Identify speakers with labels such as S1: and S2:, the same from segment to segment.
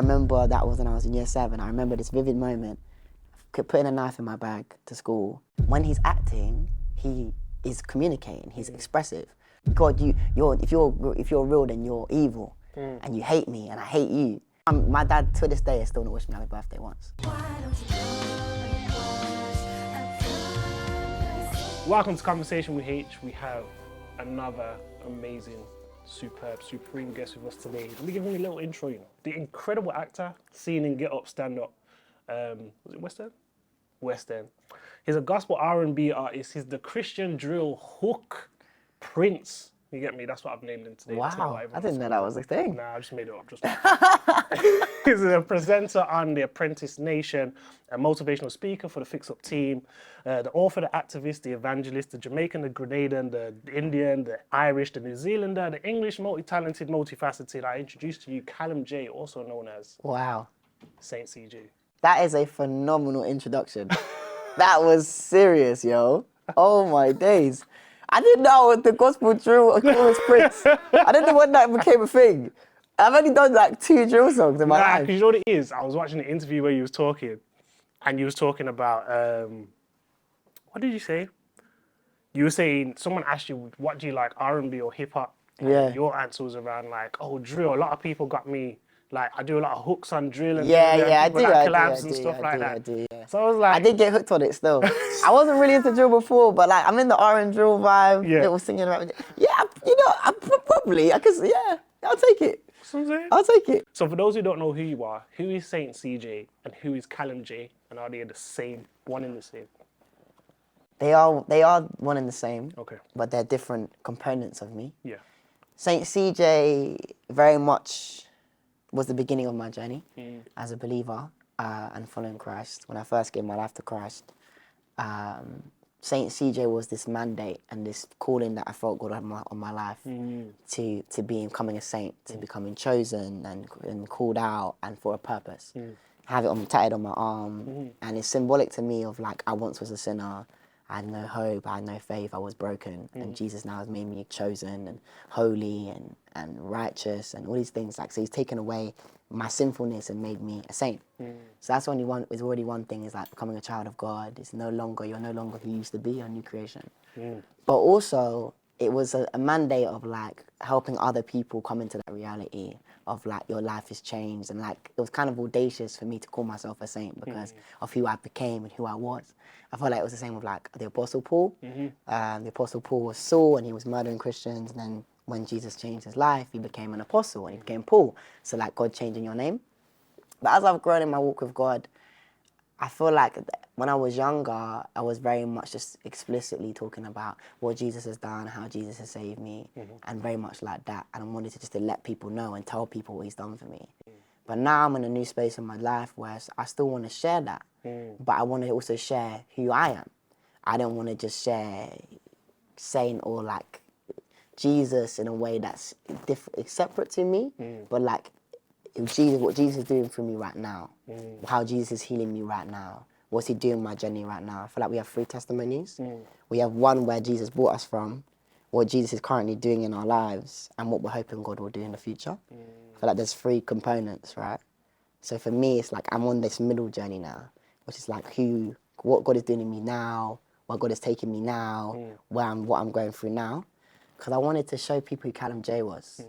S1: I remember that was when I was in year 7. I remember this vivid moment, putting a knife in my bag to school. When he's acting, he is communicating, he's expressive. God, if you're real, then you're evil, and you hate me, and I hate you. My dad, to this day, has still not wished me happy birthday once.
S2: Welcome to Conversation with Haych. We have another amazing, superb, supreme guest with us today. Let me give him a little intro. The incredible actor, seen in Get Up, Stand Up. Was it West End? West End. He's a gospel R&B artist. He's the Christian drill hook prince. You get me? That's what I've named him today.
S1: Wow, I didn't know that was a thing.
S2: Nah, I just made it up. He's a presenter on The Apprentice Nation, a motivational speaker for the Fix Up team, the author, the activist, the evangelist, the Jamaican, the Grenadian, the Indian, the Irish, the New Zealander, the English, multi-talented, multifaceted. I introduce to you Callum Jaye, also known as
S1: Wow.
S2: Saint CJ.
S1: That is a phenomenal introduction. That was serious, yo. Oh my days. I didn't know the gospel drill chorus prince. I didn't know when that became a thing. I've only done like 2 drill songs in my life.
S2: Because you know what it is? I was watching an interview where you was talking, and you was talking about, what did you say? You were saying, someone asked you, what do you like, R&B or hip hop?
S1: Yeah.
S2: Your answer was around like, oh, drill. A lot of people got me, like, I do a lot of hooks on drill and
S1: I
S2: people
S1: do.
S2: that collabs and stuff like that.
S1: I do.
S2: So I was like,
S1: I did get hooked on it still. I wasn't really into drill before, but like I'm in the R&B drill vibe.
S2: Yeah.
S1: Little singing around. Yeah, probably. I'll take it. I'll take it.
S2: So for those who don't know who you are, who is Saint CJ and who is Callum Jaye, and are they the same, one and the same?
S1: They are one and the same.
S2: Okay.
S1: But they're different components of me.
S2: Yeah.
S1: Saint CJ very much was the beginning of my journey as a believer and following Christ. When I first gave my life to Christ, Saint CJ was this mandate and this calling that I felt God had on my life to becoming a saint, to becoming chosen and called out and for a purpose. Have it tatted on my arm, and it's symbolic to me of like I once was a sinner. I had no hope, I had no faith, I was broken, and Jesus now has made me chosen and holy and righteous and all these things. Like, so he's taken away my sinfulness and made me a saint. So that's already one thing, is like becoming a child of God. You're no longer who you used to be, you're a new creation. But also, it was a mandate of like helping other people come into that reality of like your life is changed, and like it was kind of audacious for me to call myself a saint because of who I became and who I was. I felt like it was the same with like the Apostle Paul. The Apostle Paul was Saul and he was murdering Christians, and then when Jesus changed his life, he became an apostle and he became Paul. So like God changing your name. But as I've grown in my walk with God, I feel like when I was younger, I was very much just explicitly talking about what Jesus has done, how Jesus has saved me, and very much like that. And I wanted to let people know and tell people what he's done for me. But now I'm in a new space in my life where I still want to share that, but I want to also share who I am. I don't want to just share saying or like Jesus in a way that's separate to me, but like what Jesus is doing for me right now, how Jesus is healing me right now, what's he doing in my journey right now. I feel like we have 3 testimonies. We have one where Jesus brought us from, what Jesus is currently doing in our lives, and what we're hoping God will do in the future. I feel like there's 3 components, right? So for me, it's like I'm on this middle journey now, which is like what God is doing in me now, where God is taking me now, what I'm going through now. Because I wanted to show people who Callum Jaye was.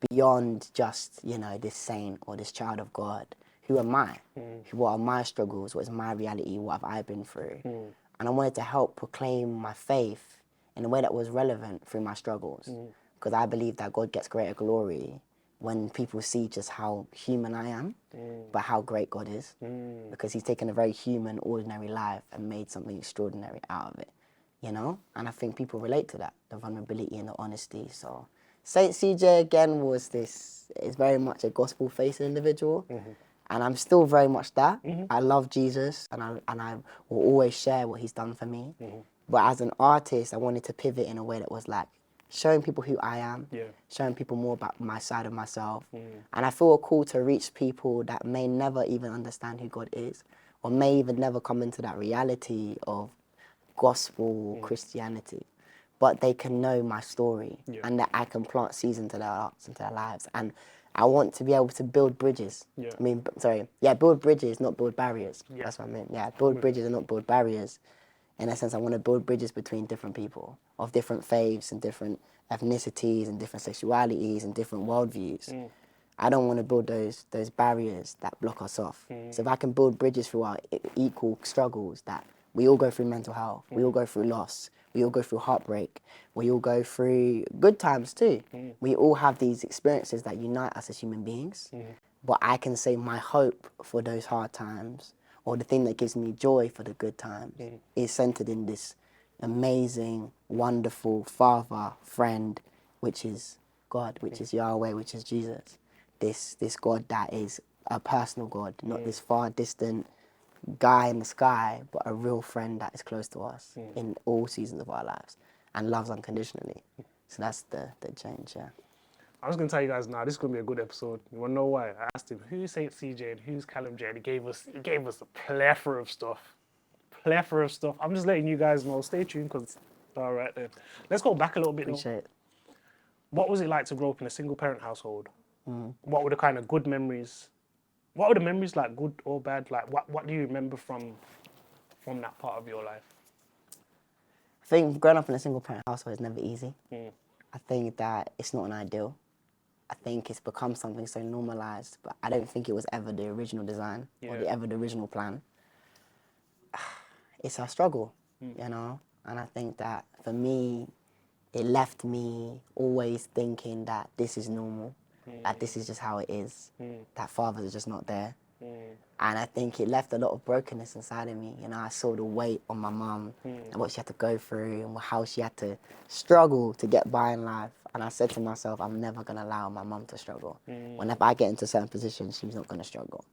S1: Beyond just, this saint or this child of God. Who am I? What are my struggles? What is my reality? What have I been through? And I wanted to help proclaim my faith in a way that was relevant through my struggles. Because I believe that God gets greater glory when people see just how human I am, but how great God is. Because he's taken a very human, ordinary life and made something extraordinary out of it. And I think people relate to that, the vulnerability and the honesty. So Saint CJ again is very much a gospel-facing individual, and I'm still very much that. I love Jesus, and I will always share what he's done for me. But as an artist, I wanted to pivot in a way that was like showing people who I am, showing people more about my side of myself, and I feel a call to reach people that may never even understand who God is, or may even never come into that reality of gospel Christianity. But they can know my story, and that I can plant seeds into their hearts, into their lives, and I want to be able to build bridges.
S2: Yeah.
S1: Build bridges, not build barriers.
S2: Yeah.
S1: That's what I meant. Yeah, build bridges and not build barriers. In a sense, I want to build bridges between different people of different faiths and different ethnicities and different sexualities and different worldviews. I don't want to build those barriers that block us off. So if I can build bridges through our equal struggles, that we all go through mental health, we all go through loss, we all go through heartbreak, we all go through good times too. We all have these experiences that unite us as human beings. But I can say my hope for those hard times, or the thing that gives me joy for the good times, is centered in this amazing, wonderful Father, friend, which is God, which is Yahweh, which is Jesus. This God that is a personal God, not this far distant guy in the sky, but a real friend that is close to us in all seasons of our lives and loves unconditionally. So that's the change, yeah.
S2: I was going to tell you guys now, this is going to be a good episode. You want to know why? I asked him, who's Saint CJ and who's Callum Jaye? He gave us a plethora of stuff. I'm just letting you guys know. Stay tuned, because, all right then. Let's go back a little bit.
S1: Appreciate it.
S2: What was it like to grow up in a single parent household? What were the kind of good memories? What were the memories like, good or bad? Like, what do you remember from that part of your life?
S1: I think growing up in a single parent household is never easy. I think that it's not an ideal. I think it's become something so normalized, but I don't think it was ever the original design or the original plan. It's a struggle, you know? And I think that for me, it left me always thinking that this is normal, that this is just how it is, that fathers are just not there. And I think it left a lot of brokenness inside of me. You know, I saw the weight on my mum and what she had to go through and how she had to struggle to get by in life. And I said to myself, I'm never going to allow my mum to struggle. Whenever I get into certain positions, she's not going to struggle.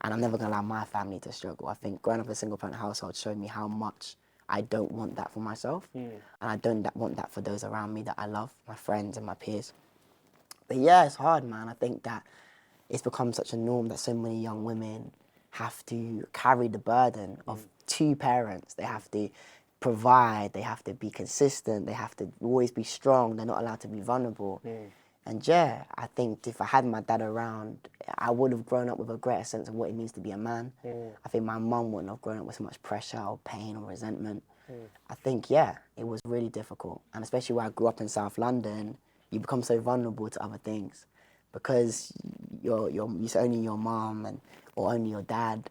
S1: And I'm never going to allow my family to struggle. I think growing up in a single parent household showed me how much I don't want that for myself. And I don't want that for those around me that I love, my friends and my peers. But yeah, it's hard, man. I think that it's become such a norm that so many young women have to carry the burden of two parents. They have to provide, they have to be consistent, they have to always be strong, they're not allowed to be vulnerable. And yeah, I think if I had my dad around, I would have grown up with a greater sense of what it means to be a man. I think my mum wouldn't have grown up with so much pressure or pain or resentment. I think, yeah, it was really difficult. And especially where I grew up in South London, you become so vulnerable to other things because it's only your mum or only your dad,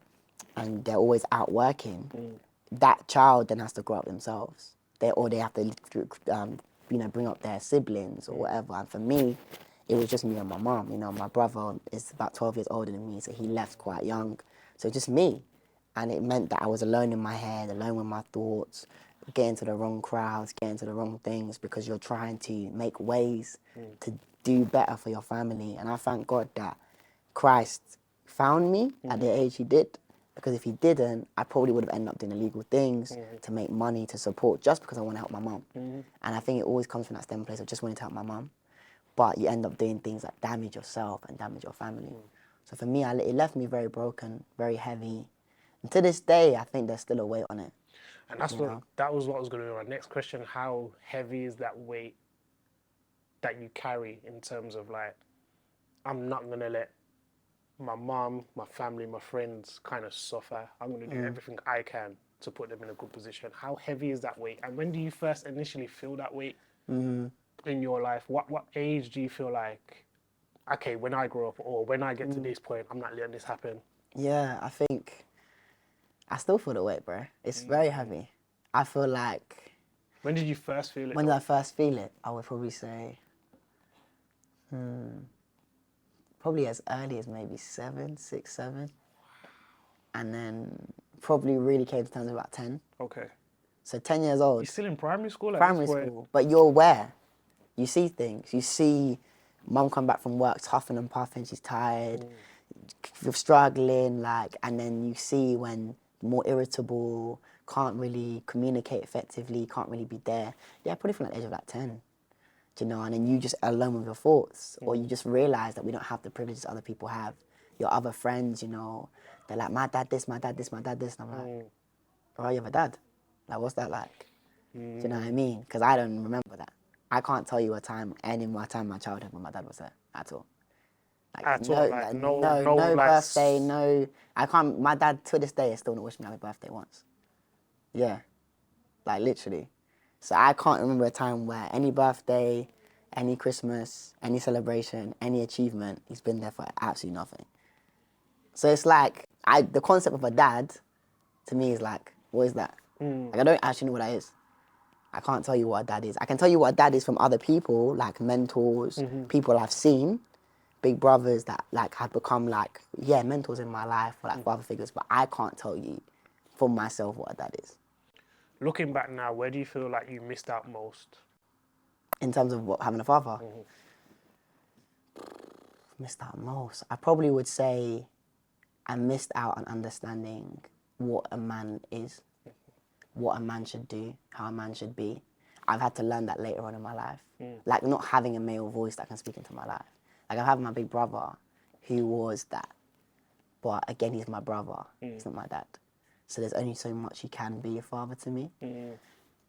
S1: and they're always out working. That child then has to grow up themselves. They have to, bring up their siblings or whatever. And for me, it was just me and my mum. You know, my brother is about 12 years older than me, so he left quite young. So just me. And it meant that I was alone in my head, alone with my thoughts, getting to the wrong crowds, getting to the wrong things, because you're trying to make ways to do better for your family. And I thank God that Christ found me at the age he did, because if he didn't, I probably would have ended up doing illegal things to make money, to support, just because I want to help my mum. And I think it always comes from that stem place of just wanting to help my mum. But you end up doing things that damage yourself and damage your family. So for me, it left me very broken, very heavy. And to this day, I think there's still a weight on it.
S2: And that was what was going to be my next question. How heavy is that weight that you carry in terms of, like, I'm not going to let my mom, my family, my friends kind of suffer. I'm going to do everything I can to put them in a good position. How heavy is that weight? And when do you first initially feel that weight in your life? What age do you feel like, okay, when I grow up or when I get to this point, I'm not letting this happen?
S1: Yeah, I think I still feel the weight, bro. It's very heavy. I feel like...
S2: When did you first feel it?
S1: When did I first feel it? I would probably say... probably as early as maybe 6, 7. And then probably really came to terms about 10.
S2: Okay.
S1: So 10 years old.
S2: You're still in primary school at
S1: Primary
S2: this point?
S1: school. But you're aware. You see things. You see mum come back from work, huffing and puffing, she's tired, struggling, and then you see when more irritable, can't really communicate effectively, can't really be there. Yeah, probably from the age of 10. Do you know? And then you just alone with your thoughts, or you just realise that we don't have the privileges other people have. Your other friends, they're like, my dad this, my dad this, my dad this. And I'm like, oh, you have a dad? Like, what's that like? Do you know what I mean? Because I don't remember that. I can't tell you any more time in my childhood when my dad was there at all. Like
S2: At all, like, no,
S1: no
S2: like,
S1: birthday, no. I can't. My dad to this day has still not wished me happy birthday once. Yeah, like literally. So I can't remember a time where any birthday, any Christmas, any celebration, any achievement, he's been there for absolutely nothing. So it's like the concept of a dad, to me, is like, what is that? Like I don't actually know what that is. I can't tell you what a dad is. I can tell you what a dad is from other people, like mentors, people I've seen, big brothers that like have become like, mentors in my life or like father figures, but I can't tell you for myself what a dad is.
S2: Looking back now, where do you feel like you missed out most?
S1: In terms of what, having a father, missed out most. I probably would say I missed out on understanding what a man is, what a man should do, how a man should be. I've had to learn that later on in my life. Like not having a male voice that can speak into my life. Like I have my big brother who was that. But again, he's my brother. He's not my dad. So there's only so much he can be a father to me.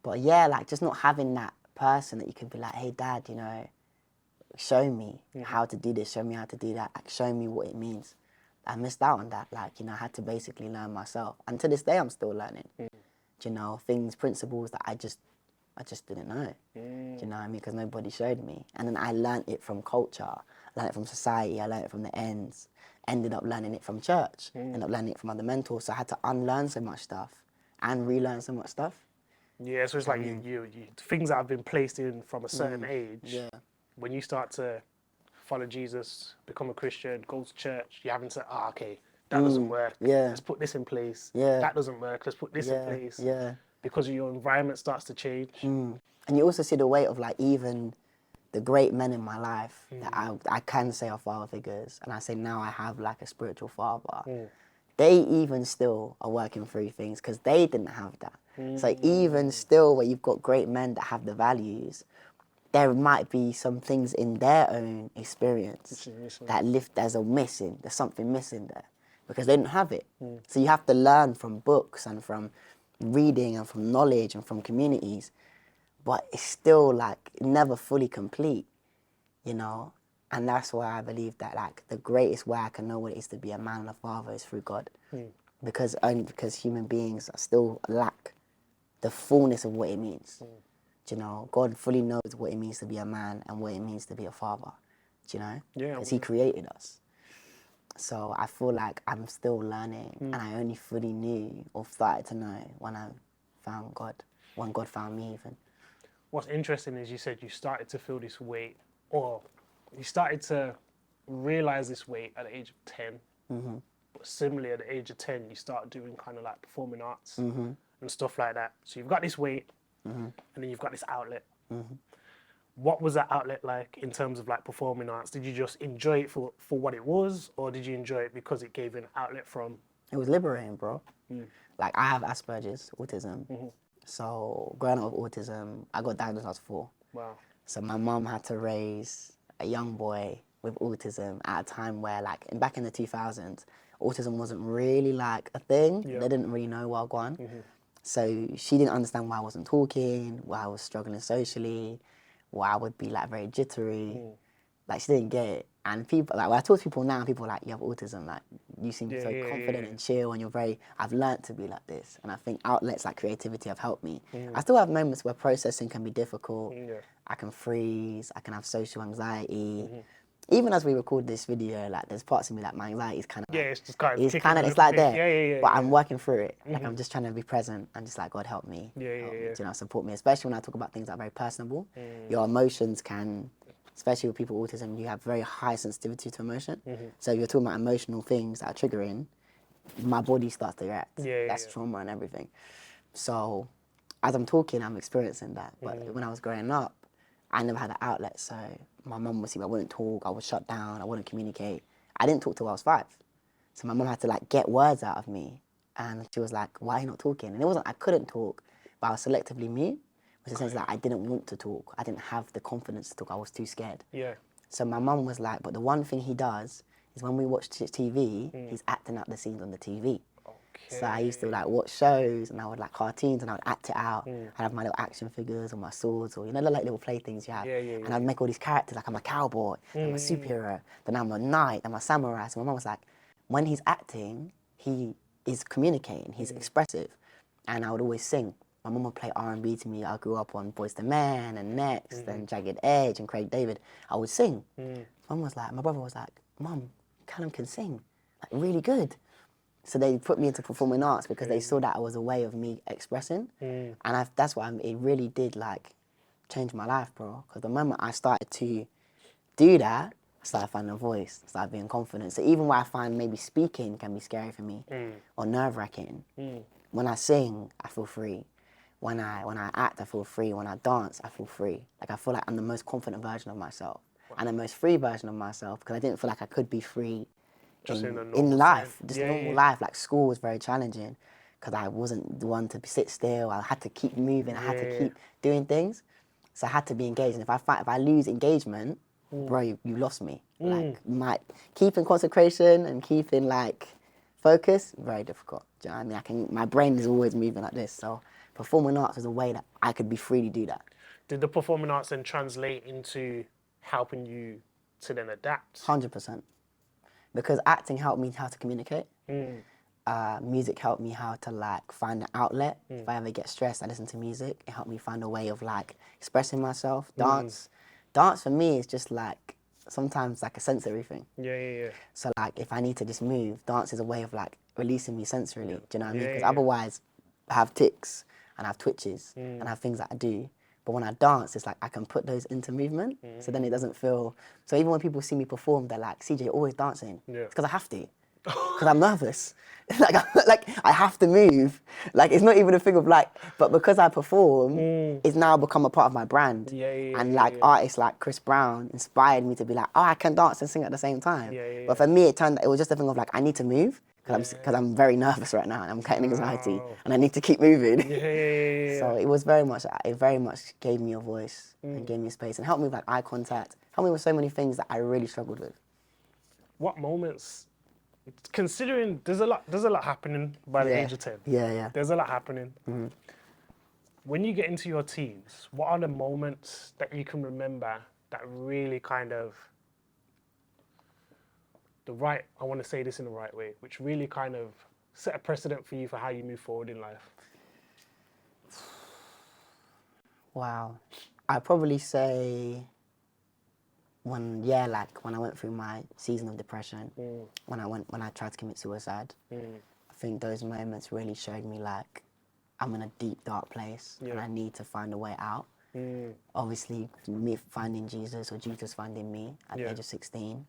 S1: But yeah, like just not having that person that you can be like, hey dad, you know, show me how to do this, show me how to do that, like show me what it means. I missed out on that. Like, you know, I had to basically learn myself. And to this day, I'm still learning. You know, things, principles that I just didn't know. Do you know what I mean? Because nobody showed me. And then I learned it from culture, I learned it from society, I learned it from the ends, ended up learning it from church, ended up learning it from other mentors. So I had to unlearn so much stuff and relearn so much stuff.
S2: Yeah, so it's like you things that have been placed in from a certain age.
S1: Yeah.
S2: When you start to follow Jesus, become a Christian, go to church, you're having to, okay, that doesn't work.
S1: Yeah.
S2: Let's put this in place.
S1: Yeah.
S2: That doesn't work. Let's put this in place.
S1: Yeah.
S2: Because your environment starts to change.
S1: And you also see the weight of like even the great men in my life that I can say are father figures, and I say now I have like a spiritual father. They even still are working through things because they didn't have that. So even still, where you've got great men that have the values, there might be some things in their own experience that there's something missing there because they didn't have it. So you have to learn from books and from reading and from knowledge and from communities, but it's still like never fully complete, you know? And that's why I believe that like the greatest way I can know what it is to be a man and a father is through God. Because human beings still lack the fullness of what it means. Do you know, God fully knows what it means to be a man and what it means to be a father. Do you know?
S2: Yeah.
S1: Because he created us. So I feel like I'm still learning and I only fully knew or started to know when I found God, when God found me even.
S2: What's interesting is you said you started to feel this weight, or you started to realize this weight at the age of 10. But similarly, at the age of 10, you start doing kind of like performing arts and stuff like that. So you've got this weight and then you've got this outlet. What was that outlet like in terms of like performing arts? Did you just enjoy it for what it was, or did you enjoy it because it gave you an outlet from?
S1: It was liberating, bro. Like I have Asperger's, autism. So growing up with autism, I got diagnosed when I was 4.
S2: Wow.
S1: So my mum had to raise a young boy with autism at a time where like back in the 2000s, autism wasn't really like a thing. They didn't really know what was going on. So she didn't understand why I wasn't talking, why I was struggling socially, why I would be like very jittery. Like she didn't get it. And people, like when I talk to people now, people are like, you have autism, like you seem so confident and chill and I've learnt to be like this. And I think outlets like creativity have helped me. I still have moments where processing can be difficult. I can freeze, I can have social anxiety. Even as we record this video, like there's parts of me like my anxiety is kind of
S2: it's just kind of
S1: it's like there.
S2: Yeah.
S1: But I'm working through it. Like I'm just trying to be present and just like God help me. Help me, you know, support me. Especially when I talk about things that are very personable. Your emotions can, especially with people with autism, you have very high sensitivity to emotion. So if you're talking about emotional things that are triggering, my body starts to react. That's trauma and everything. So as I'm talking, I'm experiencing that. But when I was growing up, I never had an outlet. So my mum would see me, I wouldn't talk, I would shut down, I wouldn't communicate. I didn't talk till I was 5. So my mum had to like get words out of me. And she was like, why are you not talking? And it wasn't, I couldn't talk, but I was selectively mute, which in the sense that I didn't want to talk. I didn't have the confidence to talk, I was too scared. So my mum was like, but the one thing he does is when we watch TV, he's acting out the scenes on the TV. So I used to like watch shows and I would like cartoons and I would act it out. I'd have my little action figures or my swords or, you know, like little playthings you have. And I'd make all these characters, like I'm a cowboy, I'm a superhero, then I'm a knight, I'm a samurai. So my mum was like, when he's acting, he is communicating, he's expressive. And I would always sing. My mum would play R&B to me. I grew up on Boyz II Men and Next and Jagged Edge and Craig David. I would sing. Mum was like, my brother was like, Mum, Callum can sing, like really good. So they put me into performing arts because they saw that it was a way of me expressing. And that's why it really did like change my life, bro. Because the moment I started to do that, I started finding a voice, started being confident. So even where I find maybe speaking can be scary for me or nerve-wracking, when I sing, I feel free. When I act, I feel free. When I dance, I feel free. Like I feel like I'm the most confident version of myself and the most free version of myself because I didn't feel like I could be free in life, just normal life. Like school was very challenging because I wasn't the one to sit still. I had to keep moving. I had to keep doing things. So I had to be engaged. And if I lose engagement, bro, you lost me. Like keeping concentration and keeping like focus, very difficult. Do you know what I mean? My brain is always moving like this. So performing arts was a way that I could be free to do that.
S2: Did the performing arts then translate into helping you to then adapt?
S1: 100%. Because acting helped me how to communicate. Music helped me how to like find an outlet. If I ever get stressed, I listen to music. It helped me find a way of like expressing myself. Dance for me is just like sometimes like a sensory thing. So like if I need to just move, dance is a way of like releasing me sensorily. Do you know what I mean? Because otherwise I have tics and I have twitches and I have things that I do. But when I dance, it's like I can put those into movement. So then it doesn't feel... So even when people see me perform, they're like, CJ, you're always dancing. It's because I have to. Because I'm nervous. like I have to move. Like it's not even a thing of like... But because I perform, it's now become a part of my brand. And like artists like Chris Brown inspired me to be like, oh, I can dance and sing at the same time. But for me, it was just a thing of like, I need to move. Because I'm very nervous right now and I'm getting anxiety and I need to keep moving. So it very much gave me a voice and gave me space and helped me with like eye contact, helped me with so many things that I really struggled with.
S2: What moments, considering there's a lot happening by the age of 10. There's a lot happening. When you get into your teens, what are the moments that you can remember that really kind of I want to say this in the right way, which really kind of set a precedent for you for how you move forward in life?
S1: Wow. I'd probably say when I went through my season of depression, when I tried to commit suicide, I think those moments really showed me like I'm in a deep, dark place and I need to find a way out. Obviously, me finding Jesus or Jesus finding me at the age of 16,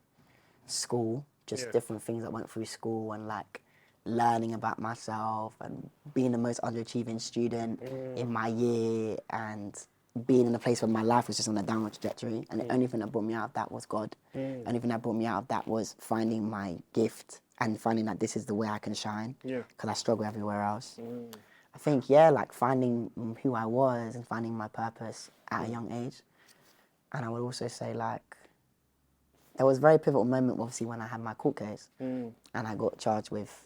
S1: school, just different things that went through school and like learning about myself and being the most underachieving student in my year and being in a place where my life was just on a downward trajectory. And the only thing that brought me out of that was God. The only thing that brought me out of that was finding my gift and finding that this is the way I can shine because I struggle everywhere else. I think, like finding who I was and finding my purpose at a young age. And I would also say like, there was a very pivotal moment, obviously, when I had my court case and I got charged with,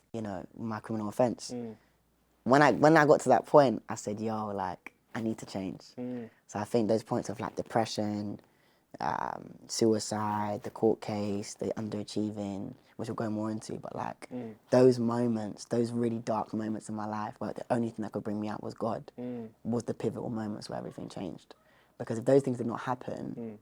S1: my criminal offence. When I got to that point, I said, yo, like, I need to change. So I think those points of like depression, suicide, the court case, the underachieving, which we'll go more into, but like those moments, those really dark moments in my life where the only thing that could bring me out was God, was the pivotal moments where everything changed. Because if those things did not happen,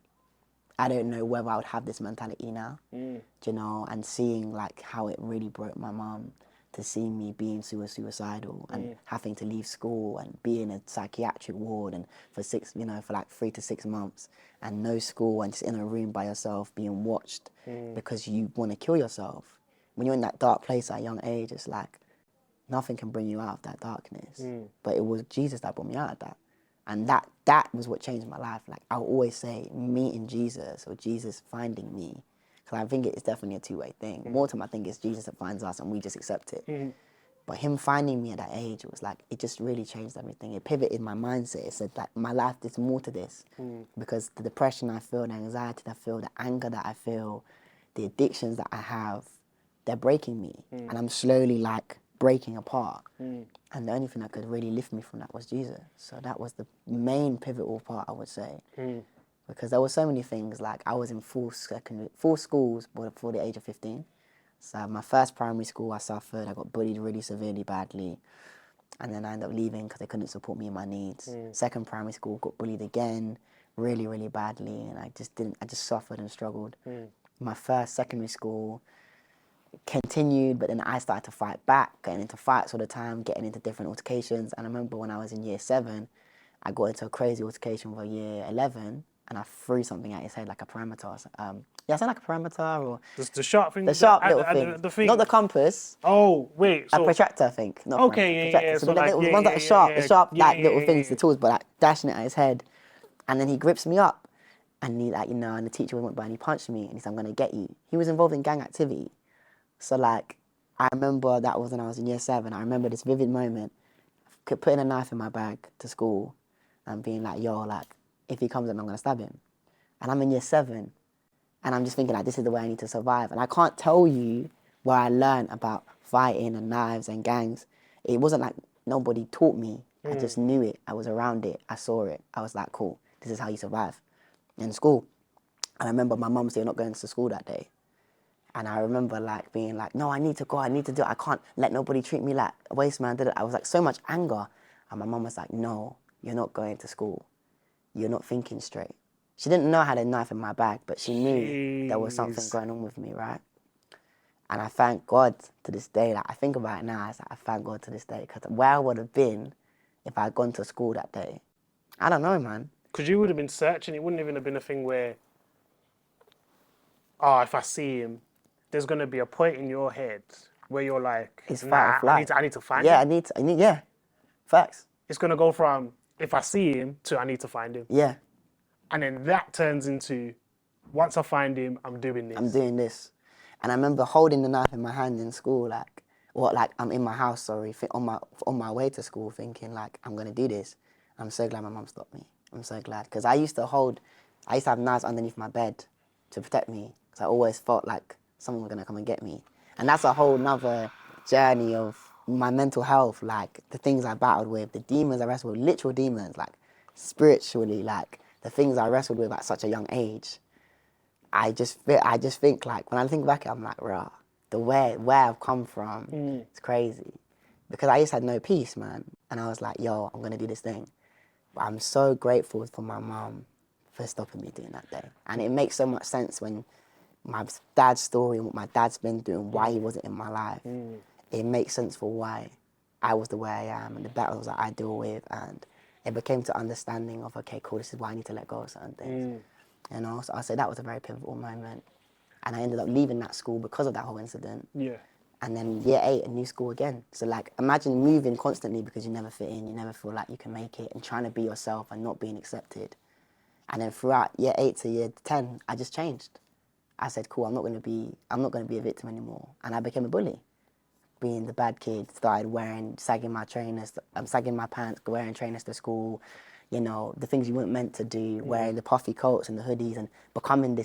S1: I don't know whether I would have this mentality now, and seeing like how it really broke my mum to see me being suicidal and having to leave school and be in a psychiatric ward and for like 3 to 6 months and no school and just in a room by yourself being watched because you want to kill yourself. When you're in that dark place at a young age, it's like nothing can bring you out of that darkness. But it was Jesus that brought me out of that. And that was what changed my life. Like, I'll always say, meeting Jesus or Jesus finding me. Because I think it's definitely a two-way thing. More time, I think it's Jesus that finds us and we just accept it. But him finding me at that age, it was like, it just really changed everything. It pivoted my mindset. It said, like, my life, there's more to this. Because the depression I feel, the anxiety that I feel, the anger that I feel, the addictions that I have, they're breaking me. And I'm slowly, like, breaking apart. And the only thing that could really lift me from that was Jesus. So that was the main pivotal part, I would say. Because there were so many things, like I was in four schools before the age of 15. So my first primary school, I suffered. I got bullied really severely badly. And then I ended up leaving because they couldn't support me in my needs. Second primary school, got bullied again, really, really badly. And I just suffered and struggled. My first secondary school continued, but then I started to fight back, getting into fights all the time, getting into different altercations. And I remember when I was in year 7, I got into a crazy altercation with a year 11, and I threw something at his head like a parameter. Yeah, I said like a parameter or...
S2: The sharp thing?
S1: The sharp little thing. Not the compass.
S2: Oh, wait.
S1: A protractor, I think. Not
S2: okay,
S1: protractor.
S2: yeah.
S1: So the ones that are sharp, the sharp little things, the tools, but like dashing it at his head. And then he grips me up, and he like, and the teacher went by and he punched me, and he said, "I'm gonna get you." He was involved in gang activity. So like, I remember that was when I was in year 7. I remember this vivid moment, putting a knife in my bag to school and being like, yo, like, if he comes in, I'm going to stab him. And I'm in year 7, and I'm just thinking like, this is the way I need to survive. And I can't tell you where I learned about fighting and knives and gangs. It wasn't like nobody taught me. I just knew it. I was around it. I saw it. I was like, cool, this is how you survive in school. And I remember my mum saying, "You're not going to school that day." And I remember like being like, no, I need to go, I need to do it. I can't let nobody treat me like a waste man. I was like so much anger. And my mum was like, no, you're not going to school. You're not thinking straight. She didn't know I had a knife in my bag, but she knew there was something going on with me, right? And I thank God to this day, like I think about it now, I thank God to this day, because where I would have been if I had gone to school that day, I don't know, man.
S2: Because you would have been searching, it wouldn't even have been a thing where, if I see him, there's going to be a point in your head where you're like,
S1: It's fight or flight.
S2: I need to find
S1: Yeah,
S2: him.
S1: yeah, facts.
S2: It's going to go from, if I see him, to I need to find him.
S1: Yeah.
S2: And then that turns into, once I find him, I'm doing this.
S1: I'm doing this. And I remember holding the knife in my hand in school, I'm in my house, sorry, on my way to school thinking like, I'm going to do this. I'm so glad my mum stopped me. I'm so glad. Because I used to have knives underneath my bed to protect me. Because I always felt like someone was going to come and get me. And that's a whole nother journey of my mental health, like the things I battled with, the demons I wrestled with, literal demons, like spiritually, like the things I wrestled with at such a young age. I just think like, when I think back, I'm like, rah, where I've come from, it's crazy. Because I just had no peace, man. And I was like, yo, I'm going to do this thing. But I'm so grateful for my mum for stopping me doing that day. And it makes so much sense when my dad's story and what my dad's been through and why he wasn't in my life. It makes sense for why I was the way I am and the battles that I deal with. And it became to understanding of, okay, cool, this is why I need to let go of certain things. So I say that was a very pivotal moment. And I ended up leaving that school because of that whole incident.
S2: Yeah.
S1: And then year 8, a new school again. So like, imagine moving constantly because you never fit in, you never feel like you can make it, and trying to be yourself and not being accepted. And then throughout year 8 to year 10, I just changed. I said, cool, I'm not going to be a victim anymore. And I became a bully. Being the bad kid, started sagging my pants, wearing trainers to school, the things you weren't meant to do, wearing the puffy coats and the hoodies, and becoming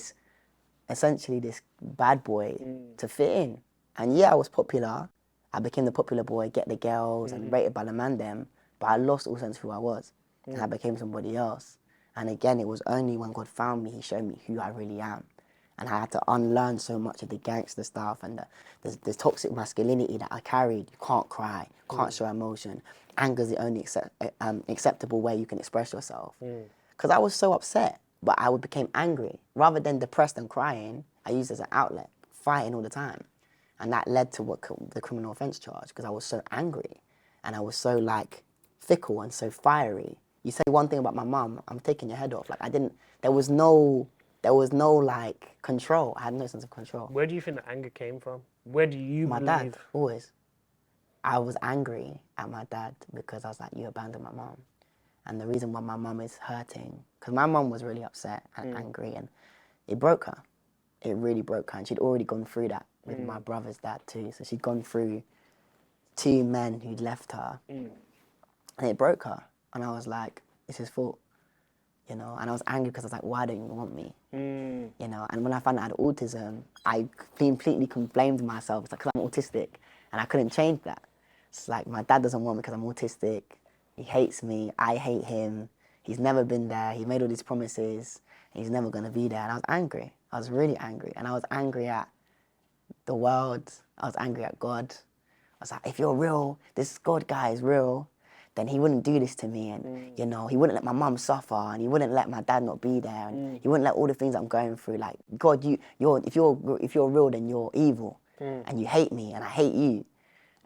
S1: essentially this bad boy to fit in. And yeah, I was popular. I became the popular boy, get the girls, and rated by the man them, but I lost all sense of who I was. And I became somebody else. And again, it was only when God found me, he showed me who I really am. And I had to unlearn so much of the gangster stuff and the toxic masculinity that I carried. You can't cry, can't show emotion. Anger's the only acceptable way you can express yourself. Because I was so upset, but I became angry. Rather than depressed and crying, I used it as an outlet, fighting all the time. And that led to the criminal offence charge, because I was so angry. And I was so like fickle and so fiery. You say one thing about my mum, I'm taking your head off. Like there was no like control. I had no sense of control.
S2: Where do you think the anger came from? Where do you
S1: My
S2: believe?
S1: dad, always. I was angry at my dad because I was like, you abandoned my mum. And the reason why my mum is hurting, because my mum was really upset and angry, and it broke her. It really broke her. And she'd already gone through that with my brother's dad too. So she'd gone through 2 men who'd left her. And it broke her. And I was like, it's his fault. And I was angry because I was like, why don't you want me? And when I found out I had autism, I completely blamed myself. It's like, because I'm autistic, and I couldn't change that. It's like my dad doesn't want me because I'm autistic. He hates me. I hate him. He's never been there. He made all these promises. And he's never going to be there. And I was angry. I was really angry. And I was angry at the world. I was angry at God. I was like, if you're real, this God guy is real, then he wouldn't do this to me. And, you know, he wouldn't let my mum suffer. And he wouldn't let my dad not be there. And he wouldn't let all the things I'm going through. Like, God, if you're real, then you're evil. And you hate me and I hate you.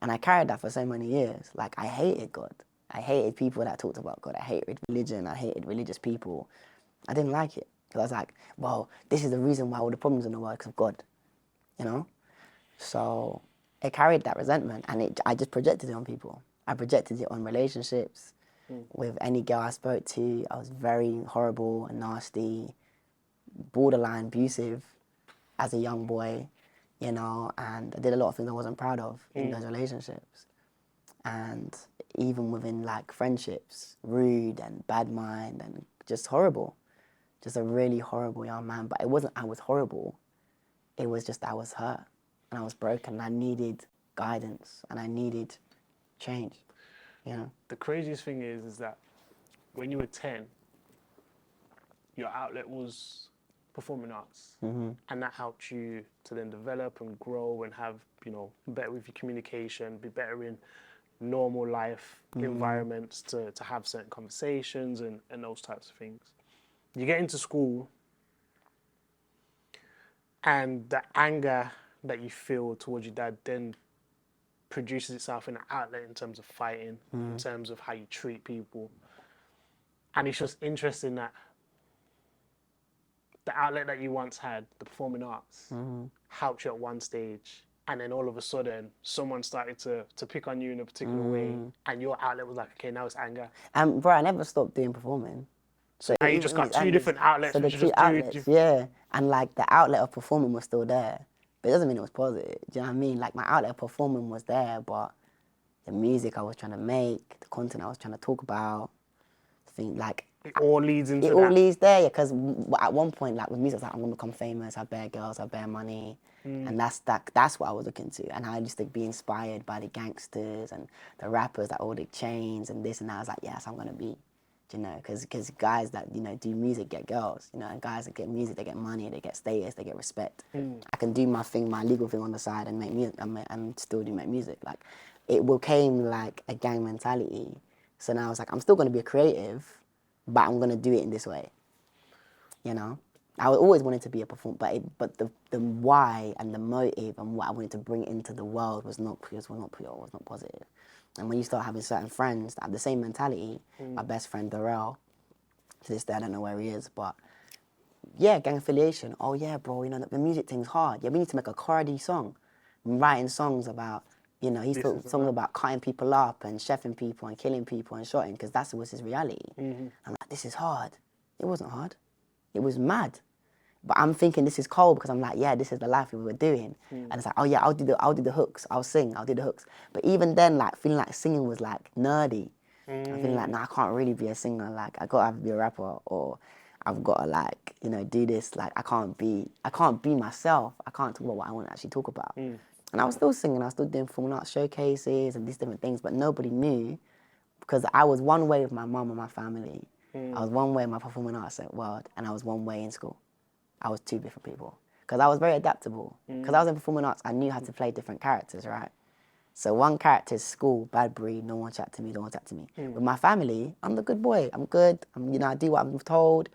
S1: And I carried that for so many years. Like, I hated God. I hated people that talked about God. I hated religion. I hated religious people. I didn't like it. Because I was like, well, this is the reason why all the problems in the world, because of God. You know? So it carried that resentment, and I just projected it on people. I projected it on relationships. With any girl I spoke to, I was very horrible and nasty, borderline abusive as a young boy, you know, and I did a lot of things I wasn't proud of in those relationships. And even within like friendships, rude and bad mind and just horrible. Just a really horrible young man. But it wasn't I was horrible. It was just I was hurt and I was broken and I needed guidance and I needed change, you know.
S2: The craziest thing is that when you were 10, your outlet was performing arts, and that helped you to then develop and grow and have, you know, better with your communication, be better in normal life environments to have certain conversations and those types of things. You get into school and the anger that you feel towards your dad then produces itself in an outlet in terms of fighting, in terms of how you treat people. And it's just interesting that the outlet that you once had, the performing arts, helped you at one stage, and then all of a sudden someone started to pick on you in a particular way, and your outlet was like, okay, now it's anger.
S1: Bro, I never stopped doing performing.
S2: So now you just got two different outlets,
S1: so the
S2: which you
S1: two
S2: just
S1: outlets,
S2: do.
S1: yeah. And like the outlet of performing was still there. But it doesn't mean it was positive. Do you know what I mean? Like my outlet of performing was there, but the music I was trying to make, the content I was trying to talk about, like
S2: It all leads into
S1: it
S2: that.
S1: all leads there, yeah. Because at one point, like with music, I was like, I'm gonna become famous, have bare girls, have bare money, and that's what I was looking to. And I used to be inspired by the gangsters and the rappers that all the chains and this and that. I was like, yes, I'm gonna be. You know, because guys that, you know, do music get girls, you know, and guys that get music, they get money, they get status, they get respect. I can do my thing, my legal thing on the side and make music, and still do make music. Like, it became like a gang mentality. So now it's like, I'm still going to be a creative, but I'm going to do it in this way, you know? I always wanted to be a performer, but the why and the motive and what I wanted to bring into the world was not pure, was not positive. And when you start having certain friends that have the same mentality, my best friend Darrell, to this day I don't know where he is, but yeah, gang affiliation. Oh yeah, bro, you know, the music thing's hard. Yeah, we need to make a Cardi song. I'm writing songs about, you know, he's talking songs about cutting people up and chefing people and killing people and shotting, because that was his reality. I'm like, this is hard. It wasn't hard. It was mad. But I'm thinking this is cold because I'm like, yeah, this is the life we were doing. And it's like, oh yeah, I'll do the hooks. I'll sing. I'll do the hooks. But even then, like, feeling like singing was like nerdy. I'm feeling like, no, I can't really be a singer. Like, I gotta be a rapper, or I've gotta, like, you know, do this. Like, I can't be myself. I can't talk about what I want to actually talk about. And I was still singing. I was still doing performing arts showcases and these different things, but nobody knew, because I was one way with my mum and my family. I was one way in my performing arts world, and I was one way in school. I was two different people, because I was very adaptable. Because I was in performing arts, I knew how to play different characters, right? So one character is school, bad breed, no one chat to me, With my family, I'm the good boy. I'm good. You know, I do what I'm told.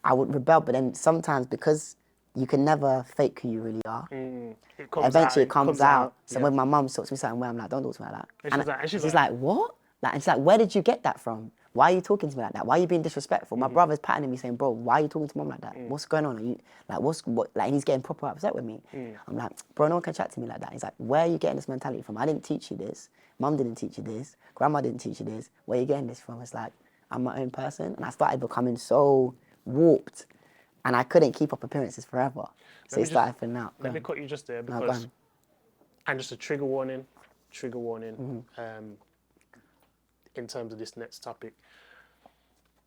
S1: I would rebel, but then sometimes, because you can never fake who you really are, eventually it comes out. So when my mum talks to me certain way, I'm like, don't talk to me like that. And she's like, what? Like, and she's like, where did you get that from? Why are you talking to me like that? Why are you being disrespectful? My brother's patterning me saying, bro, why are you talking to mum like that? What's going on? Are you, like, like, and he's getting proper upset with me. I'm like, bro, no one can chat to me like that. He's like, where are you getting this mentality from? I didn't teach you this. Mum didn't teach you this. Grandma didn't teach you this. Where are you getting this from? It's like, I'm my own person. And I started becoming so warped, and I couldn't keep up appearances forever. So it started filling out.
S2: Let me cut you just there, because, and just a trigger warning, in terms of this next topic.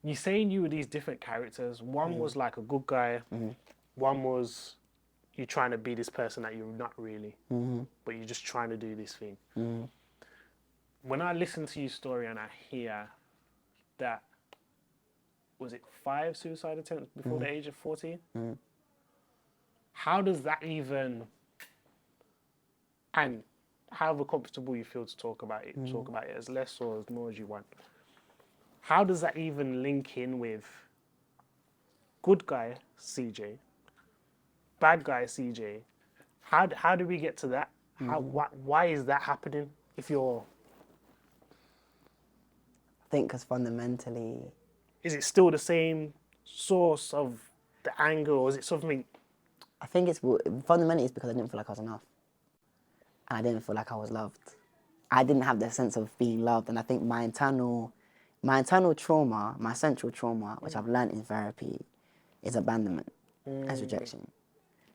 S2: You're saying you were these different characters. One was like a good guy. One was you trying to be this person that you're not really, but you're just trying to do this thing. When I listen to your story and I hear that, was it 5 suicide attempts before the age of 14? How does that even, and however comfortable you feel to talk about it as less or as more as you want. How does that even link in with good guy CJ, bad guy CJ? How do we get to that? Why is that happening? If you're,
S1: I think because fundamentally,
S2: is it still the same source of the anger, or is it something?
S1: I think it's fundamentally it's because I didn't feel like I was enough, and I didn't feel like I was loved. I didn't have the sense of being loved, and I think my internal trauma, my central trauma, which I've learned in therapy, is abandonment as rejection.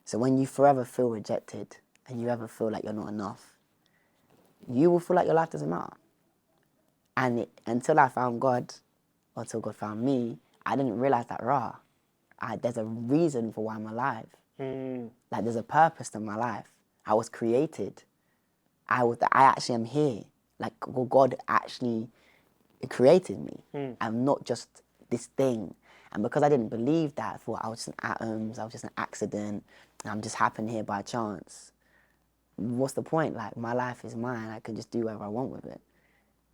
S1: So when you forever feel rejected and you ever feel like you're not enough, you will feel like your life doesn't matter. And until I found God, or until God found me, I didn't realize that there's a reason for why I'm alive. Like there's a purpose to my life. I was created. I actually am here. Like God actually created me. I'm not just this thing. And because I didn't believe that, I thought I was just an atoms, I was just an accident, and I'm just happened here by chance. What's the point? Like my life is mine. I can just do whatever I want with it.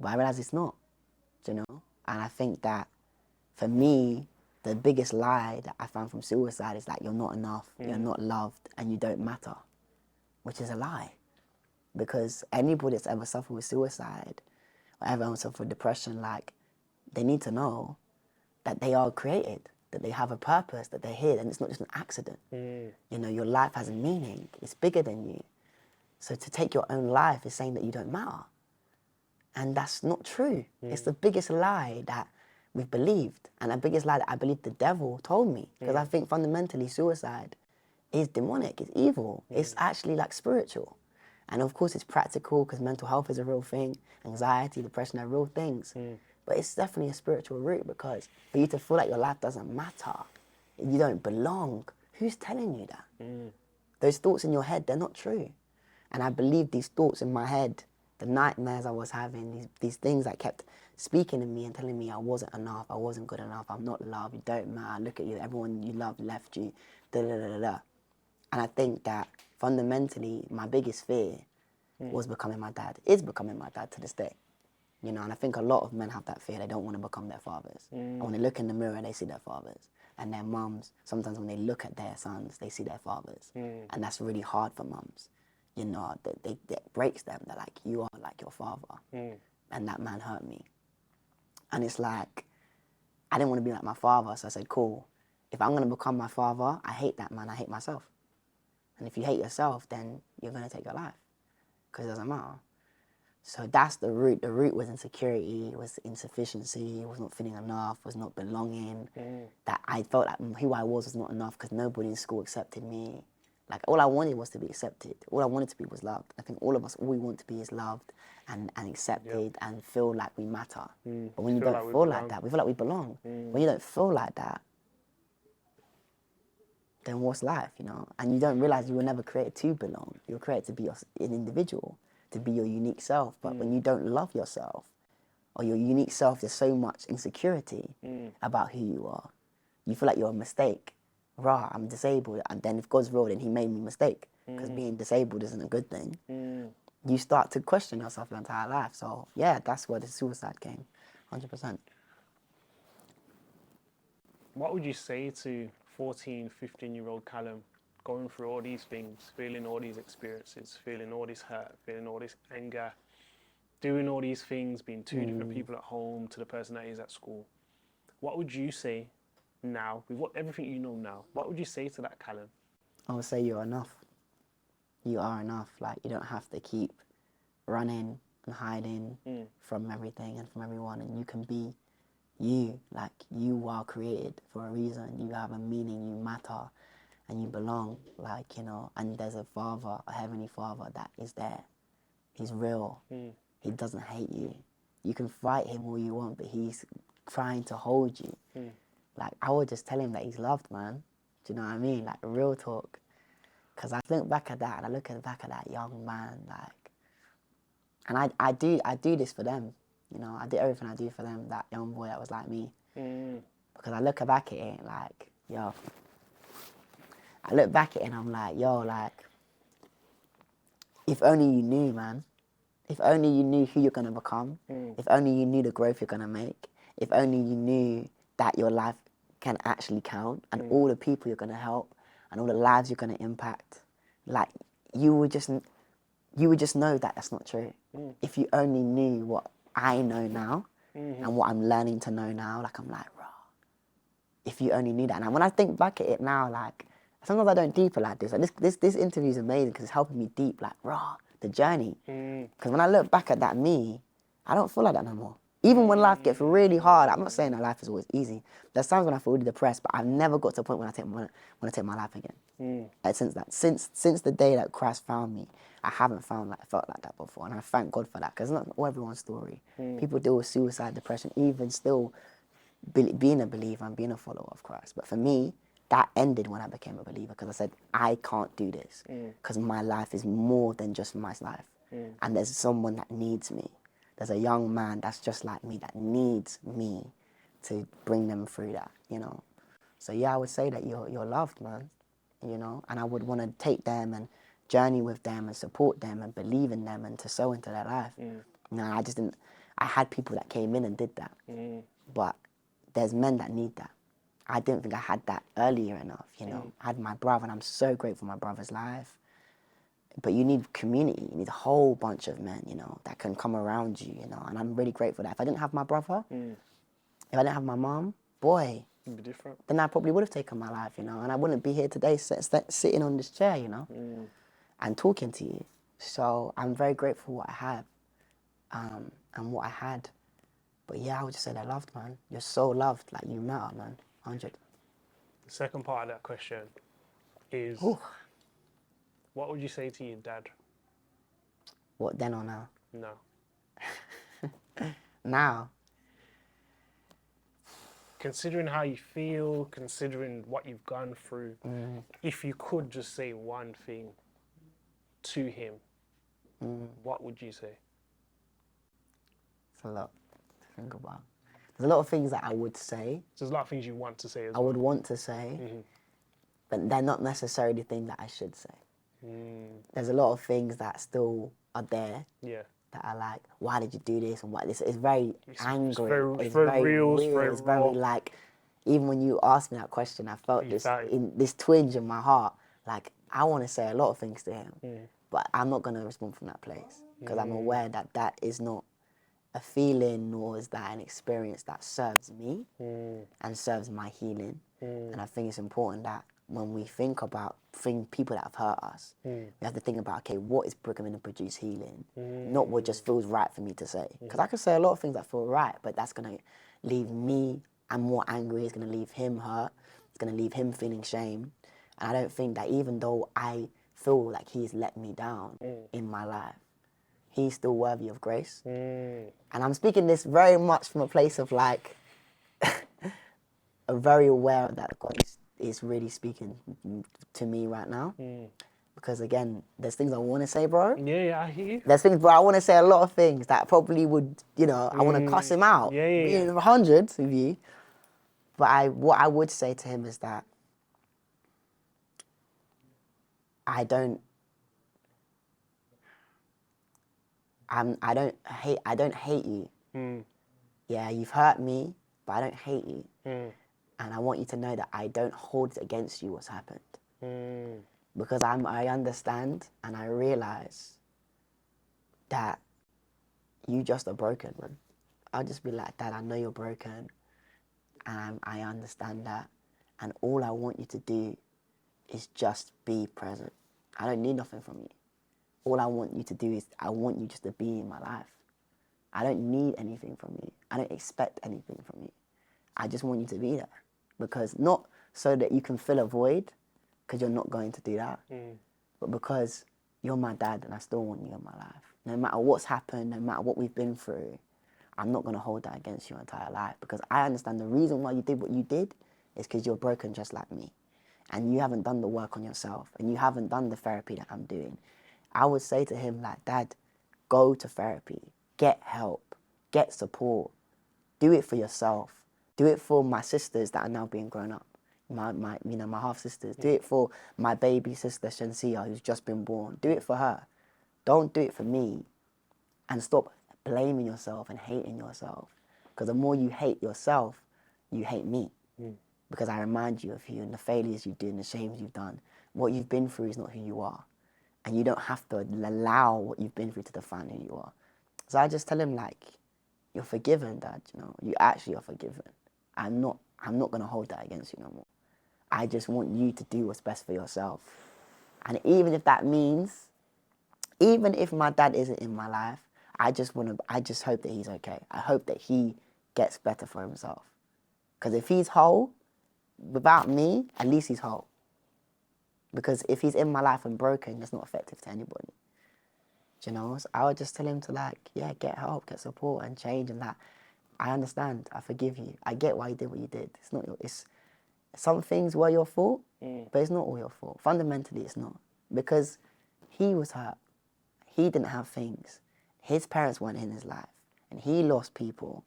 S1: But I realize it's not, you know? And I think that for me, the biggest lie that I found from suicide is that you're not enough, you're not loved, and you don't matter, which is a lie. Because anybody that's ever suffered with suicide, or ever suffered with depression, like, they need to know that they are created, that they have a purpose, that they're here, and it's not just an accident. You know, your life has a meaning, it's bigger than you. So to take your own life is saying that you don't matter. And that's not true. It's the biggest lie that we've believed, and the biggest lie that I believe the devil told me. Because I think fundamentally suicide is demonic, it's evil, it's actually like spiritual. And of course it's practical because mental health is a real thing, anxiety, depression are real things. But it's definitely a spiritual root, because for you to feel like your life doesn't matter, you don't belong, who's telling you that? Those thoughts in your head, they're not true. And I believe these thoughts in my head, the nightmares I was having, these things that kept speaking to me and telling me I wasn't enough, I wasn't good enough, I'm not loved, you don't matter, look at you, everyone you loved left you, da da da da da. And I think that fundamentally my biggest fear was becoming my dad, is becoming my dad to this day. You know, and I think a lot of men have that fear, they don't want to become their fathers. And when they look in the mirror, they see their fathers. And their mums, sometimes when they look at their sons, they see their fathers. And that's really hard for mums. You know, that breaks them. They're like, you are like your father. And that man hurt me. And it's like, I didn't want to be like my father, so I said, cool. If I'm going to become my father, I hate that man, I hate myself. And if you hate yourself, then you're going to take your life, because it doesn't matter. So that's the root. The root was insecurity, was insufficiency, was not feeling enough, was not belonging. That I felt like who I was not enough because nobody in school accepted me. Like, all I wanted was to be accepted. All I wanted to be was loved. I think all of us, all we want to be is loved and accepted and feel like we matter. But when you don't feel like that, we feel like we belong. When you don't feel like that, then what's life, you know? And you don't realize you were never created to belong. You were created to be an individual, to be your unique self. But when you don't love yourself, or your unique self, there's so much insecurity about who you are. You feel like you're a mistake. I'm disabled. And then if God's real, then he made me a mistake. Because being disabled isn't a good thing. You start to question yourself your entire life. So yeah, that's where the suicide came, 100%.
S2: What would you say to 14, 15-year-old Callum going through all these things, feeling all these experiences, feeling all this hurt, feeling all this anger, doing all these things, being two different people at home to the person that is at school? What would you say now, with everything you know now, what would you say to that Callum?
S1: I would say you're enough. You are enough. Like, you don't have to keep running and hiding from everything and from everyone, and you can be you. Like, you are created for a reason. You have a meaning, you matter, and you belong. Like, you know, and there's a father, a heavenly father that is there. He's real. He doesn't hate you. You can fight him all you want, but he's trying to hold you. Like, I would just tell him that he's loved, man. Do you know what I mean? Like, real talk. Because I look back at that, and I look back at that young man, like, And I do this for them. You know, I do everything I do for them, that young boy that was like me. Because I look back at it like, yo, I look back at it and I'm like, yo, like, if only you knew, man. If only you knew who you're going to become. If only you knew the growth you're going to make. If only you knew that your life can actually count and all the people you're going to help and all the lives you're going to impact. Like, you would just know that that's not true. If you only knew what I know now and what I'm learning to know now, like, I'm like, raw. If you only knew that. And when I think back at it now, like, sometimes I don't deeper like this. Like, this interview is amazing because it's helping me deep, like, raw, the journey. Because when I look back at that me, I don't feel like that no more. Even when life gets really hard, I'm not saying that life is always easy. There's times when I feel really depressed, but I've never got to a point when I take my life again. Since the day that Christ found me, I haven't felt like that before, and I thank God for that, because it's not everyone's story. People deal with suicide, depression, even still being a believer and being a follower of Christ. But for me, that ended when I became a believer, because I said, I can't do this, because my life is more than just my life, and there's someone that needs me. There's a young man that's just like me that needs me to bring them through that, you know. So yeah, I would say that you're loved, man, you know, and I would want to take them and journey with them and support them and believe in them and to sow into their life. You know, I just didn't. I had people that came in and did that, but there's men that need that. I didn't think I had that earlier enough, you know. I had my brother, and I'm so grateful for my brother's life. But you need community. You need a whole bunch of men, you know, that can come around you, you know. And I'm really grateful that if I didn't have my brother, if I didn't have my mom, boy,
S2: It'd be different.
S1: then I probably would have taken my life, you know. And I wouldn't be here today sitting on this chair, you know, and talking to you. So I'm very grateful for what I have and what I had. But yeah, I would just say they're loved, man. You're so loved. Like, you matter, man. 100.
S2: The second part of that question is, what would you say to your dad?
S1: What, then or now?
S2: No.
S1: Now?
S2: Considering how you feel, considering what you've gone through, if you could just say one thing to him, what would you say?
S1: It's a lot to think about. There's a lot of things that I would say.
S2: There's a lot of things you want to say as
S1: I
S2: well.
S1: would want to say, but they're not necessarily the thing that I should say. There's a lot of things that still are there.
S2: Yeah.
S1: That are like, why did you do this? And what this is very angry.
S2: It's very real.
S1: It's very like, even when you asked me that question, I felt this twinge in my heart. Like, I want to say a lot of things to him, but I'm not going to respond from that place, because I'm aware that that is not a feeling, nor is that an experience that serves me and serves my healing. And I think it's important that when we think about people that have hurt us, we have to think about, okay, what is going to produce healing? Not what just feels right for me to say. Because I can say a lot of things that feel right, but that's going to leave me, I'm more angry, it's going to leave him hurt, it's going to leave him feeling shame. And I don't think that, even though I feel like he's let me down in my life, he's still worthy of grace. And I'm speaking this very much from a place of like, very aware that God is really speaking to me right now. Because again, there's things I want to say, bro.
S2: Yeah, I hear you.
S1: There's things, bro, I want to say a lot of things that probably would, you know, I want to cuss him out.
S2: Yeah.
S1: Hundreds of you. But what I would say to him is that I don't hate you. Yeah, you've hurt me, but I don't hate you. And I want you to know that I don't hold against you what's happened. Because I understand and I realize that you just are broken, man. I'll just be like, Dad, I know you're broken, and I understand that. And all I want you to do is just be present. I don't need nothing from you. All I want you to do is, I want you just to be in my life. I don't need anything from you. I don't expect anything from you. I just want you to be there. Because not so that you can fill a void, because you're not going to do that, but because you're my dad and I still want you in my life. No matter what's happened, no matter what we've been through, I'm not going to hold that against your entire life, because I understand the reason why you did what you did is because you're broken just like me. And you haven't done the work on yourself, and you haven't done the therapy that I'm doing. I would say to him, like, Dad, go to therapy, get help, get support. Do it for yourself. Do it for my sisters that are now being grown up. My half sisters. Do it for my baby sister Shansia, who's just been born. Do it for her. Don't do it for me. And stop blaming yourself and hating yourself. Because the more you hate yourself, you hate me. Because I remind you of you and the failures you did and the shames you've done. What you've been through is not who you are. And you don't have to allow what you've been through to define who you are. So I just tell him, like, you're forgiven, Dad, you know. You actually are forgiven. I'm not going to hold that against you no more. I just want you to do what's best for yourself. And even if that means, even if my dad isn't in my life, I just hope that he's okay. I hope that he gets better for himself. Because if he's whole, without me, at least he's whole. Because if he's in my life and broken, that's not effective to anybody. Do you know? So I would just tell him to, like, yeah, get help, get support and change and that. I understand. I forgive you. I get why you did what you did. Some things were your fault, but it's not all your fault. Fundamentally, it's not. Because he was hurt. He didn't have things. His parents weren't in his life. And he lost people.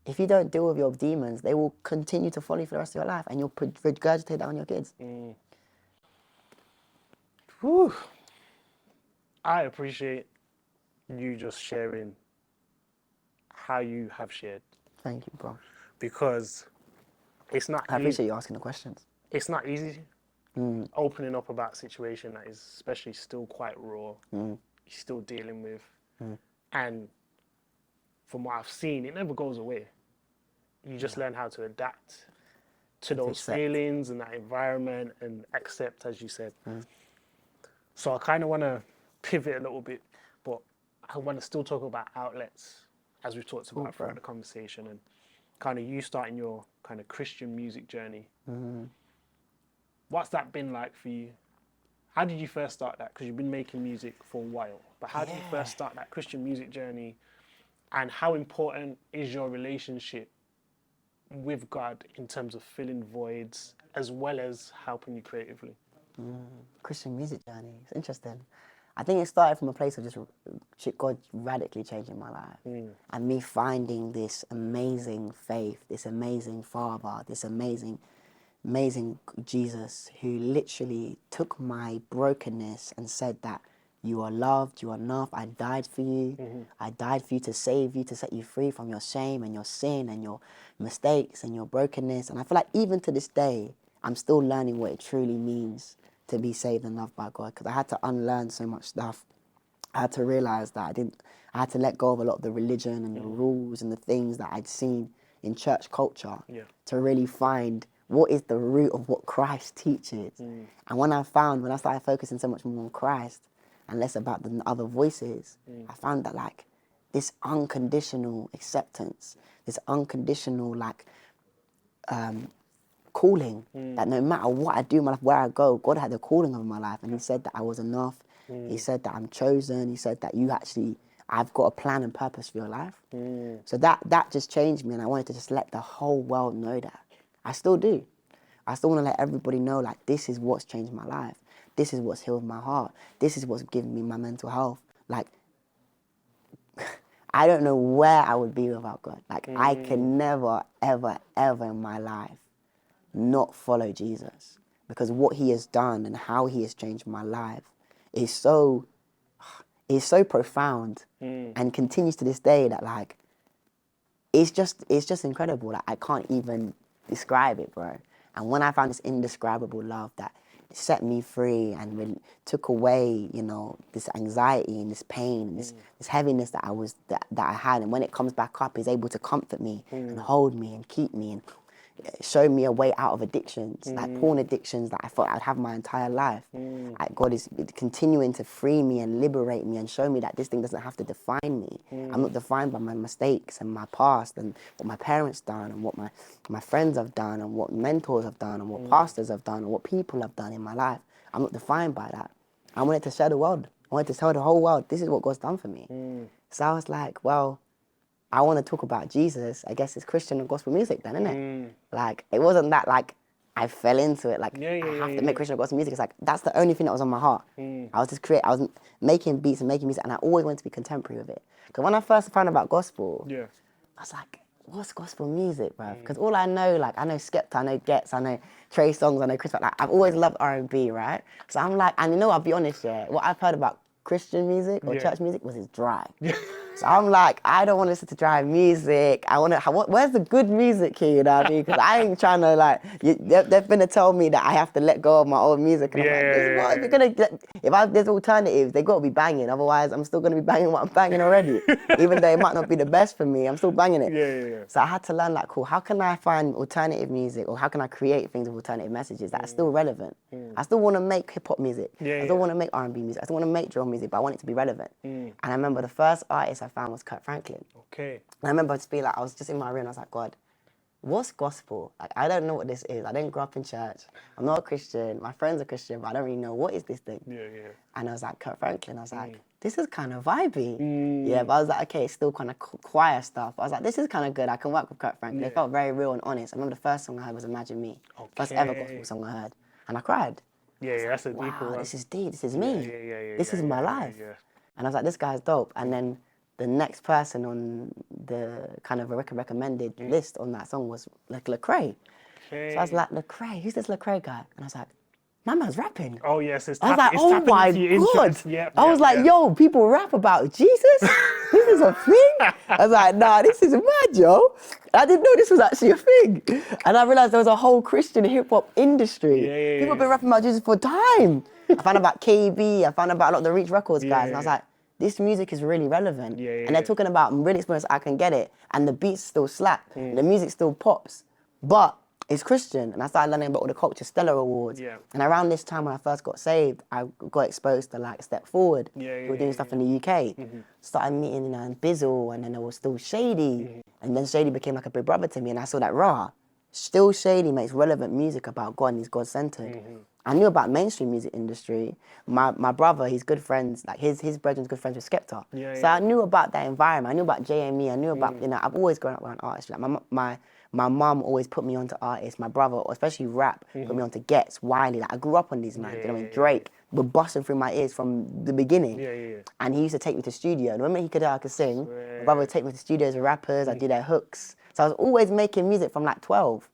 S1: If you don't deal with your demons, they will continue to follow you for the rest of your life. And you'll regurgitate that on your kids.
S2: Whew. I appreciate you just sharing how you have shared.
S1: Thank you, bro.
S2: Because it's not
S1: I appreciate you asking the questions.
S2: It's not easy opening up about a situation that is especially still quite raw. You're still dealing with. And from what I've seen, it never goes away. You just learn how to adapt to those feelings and that environment and accept, as you said. So I kind of want to pivot a little bit, but I want to still talk about outlets, as we've talked about throughout the conversation, and kind of you starting your kind of Christian music journey. What's that been like for you? How did you first start that? Because you've been making music for a while, but how did you first start that Christian music journey? And how important is your relationship with God in terms of filling voids as well as helping you creatively?
S1: Christian music journey. It's interesting. I think it started from a place of just God radically changing my life. And me finding this amazing faith, this amazing Father, this amazing Jesus who literally took my brokenness and said that you are loved, you are enough, I died for you. I died for you to save you, to set you free from your shame and your sin and your mistakes and your brokenness. And I feel like even to this day, I'm still learning what it truly means to be saved and loved by God, because I had to unlearn so much stuff. I had to realize that I had to let go of a lot of the religion and the rules and the things that I'd seen in church culture to really find what is the root of what Christ teaches. And when I started focusing so much more on Christ and less about the other voices, I found that, like, this unconditional acceptance, this unconditional, like, calling, that no matter what I do in my life, where I go, God had a calling over my life, and he said that I was enough. He said that I'm chosen. He said that I've got a plan and purpose for your life. So that just changed me, and I wanted to just let the whole world know that. I still do. I still want to let everybody know, like, this is what's changed my life. This is what's healed my heart. This is what's given me my mental health. Like, I don't know where I would be without God. Like, I can never, ever, ever in my life not follow Jesus, because what he has done and how he has changed my life is so profound and continues to this day that, like, it's just incredible. Like, I can't even describe it, bro. And when I found this indescribable love that set me free and took away, you know, this anxiety and this pain and this heaviness that I had, and when it comes back up, is able to comfort me and hold me and keep me and show me a way out of addictions, like porn addictions that I thought I'd have my entire life. Like, God is continuing to free me and liberate me and show me that this thing doesn't have to define me. I'm not defined by my mistakes and my past and what my parents done and what my friends have done and what mentors have done and what pastors have done and what people have done in my life. I'm not defined by that. I wanted to show the world. I wanted to tell the whole world, this is what God's done for me. So I was like, well, I want to talk about Jesus. I guess it's Christian and gospel music then, isn't it? Like, it wasn't that, like, I fell into it. Like, I have to make Christian gospel music. It's like, that's the only thing that was on my heart. I was making beats and making music, and I always wanted to be contemporary with it. Because when I first found out about gospel, I was like, what's gospel music, bruv? Because all I know, like, I know Skepta, I know Getz, I know Trey Songz, I know Chris, like, I've always loved R&B, right? So I'm like, and you know, I'll be honest, what I've heard about Christian music or church music was it's dry. So I'm like, I don't want to listen to dry music. I want to, where's the good music here, you know what I mean? Because I ain't trying to, like, they're going to tell me that I have to let go of my old music. And I'm like, this is what, if there's alternatives, they got to be banging. Otherwise, I'm still going to be banging what I'm banging already. Even though it might not be the best for me, I'm still banging it. So I had to learn, like, cool, how can I find alternative music, or how can I create things with alternative messages that are still relevant? I still want to make hip-hop music. I still want to make R&B music. I still want to make drill music, but I want it to be relevant. And I remember the first artist I found was Kurt Franklin. And I remember just being like, I was just in my room, I was like, God, what's gospel? Like, I don't know what this is. I didn't grow up in church. I'm not a Christian. My friends are Christian, but I don't really know what is this thing. And I was like, Kurt Franklin. I was like, this is kind of vibey. But I was like, okay, it's still kind of choir stuff. I was like, this is kind of good. I can work with Kurt Franklin. It felt very real and honest. I remember the first song I heard was Imagine Me. First ever gospel song I heard. And I cried.
S2: That's a deep one.
S1: This is deep. This is me. This is my life. And I was like, this guy's dope. And then the next person on the kind of recommended list on that song was like Lecrae. So I was like, Lecrae, who's this Lecrae guy? And I was like, my man's rapping.
S2: Oh yes,
S1: I was like, oh my God. I was like, yo, people rap about Jesus? This is a thing? I was like, nah, this is mad, yo. I didn't know this was actually a thing. And I realized there was a whole Christian hip hop industry. People have been rapping about Jesus for time. I found out about KB, I found out about a lot of the Reach Records guys, and I was like, this music is really relevant. And they're talking about, I'm really experienced, I can get it. And the beats still slap. The music still pops. But it's Christian. And I started learning about all the Culture Stellar Awards. And around this time when I first got saved, I got exposed to like Step Forward, who were doing stuff in the UK. Started meeting, you know, and Bizzle, and then there was Still Shady. And then Shady became like a big brother to me. And I saw that, Still Shady makes relevant music about God, and he's God-centered. I knew about mainstream music industry. My brother, he's good friends, like his brethren's good friends with Skepta. So I knew about that environment. I knew about JME. I knew about, you know, I've always grown up around artists. Like my mum always put me onto artists. My brother, especially rap, put me onto Getz, Wiley. Like I grew up on these man. You know what I mean? Drake were busting through my ears from the beginning. And he used to take me to studio. And when he could I could sing, my brother would take me to studios with rappers. I'd do their hooks. So I was always making music from like 12.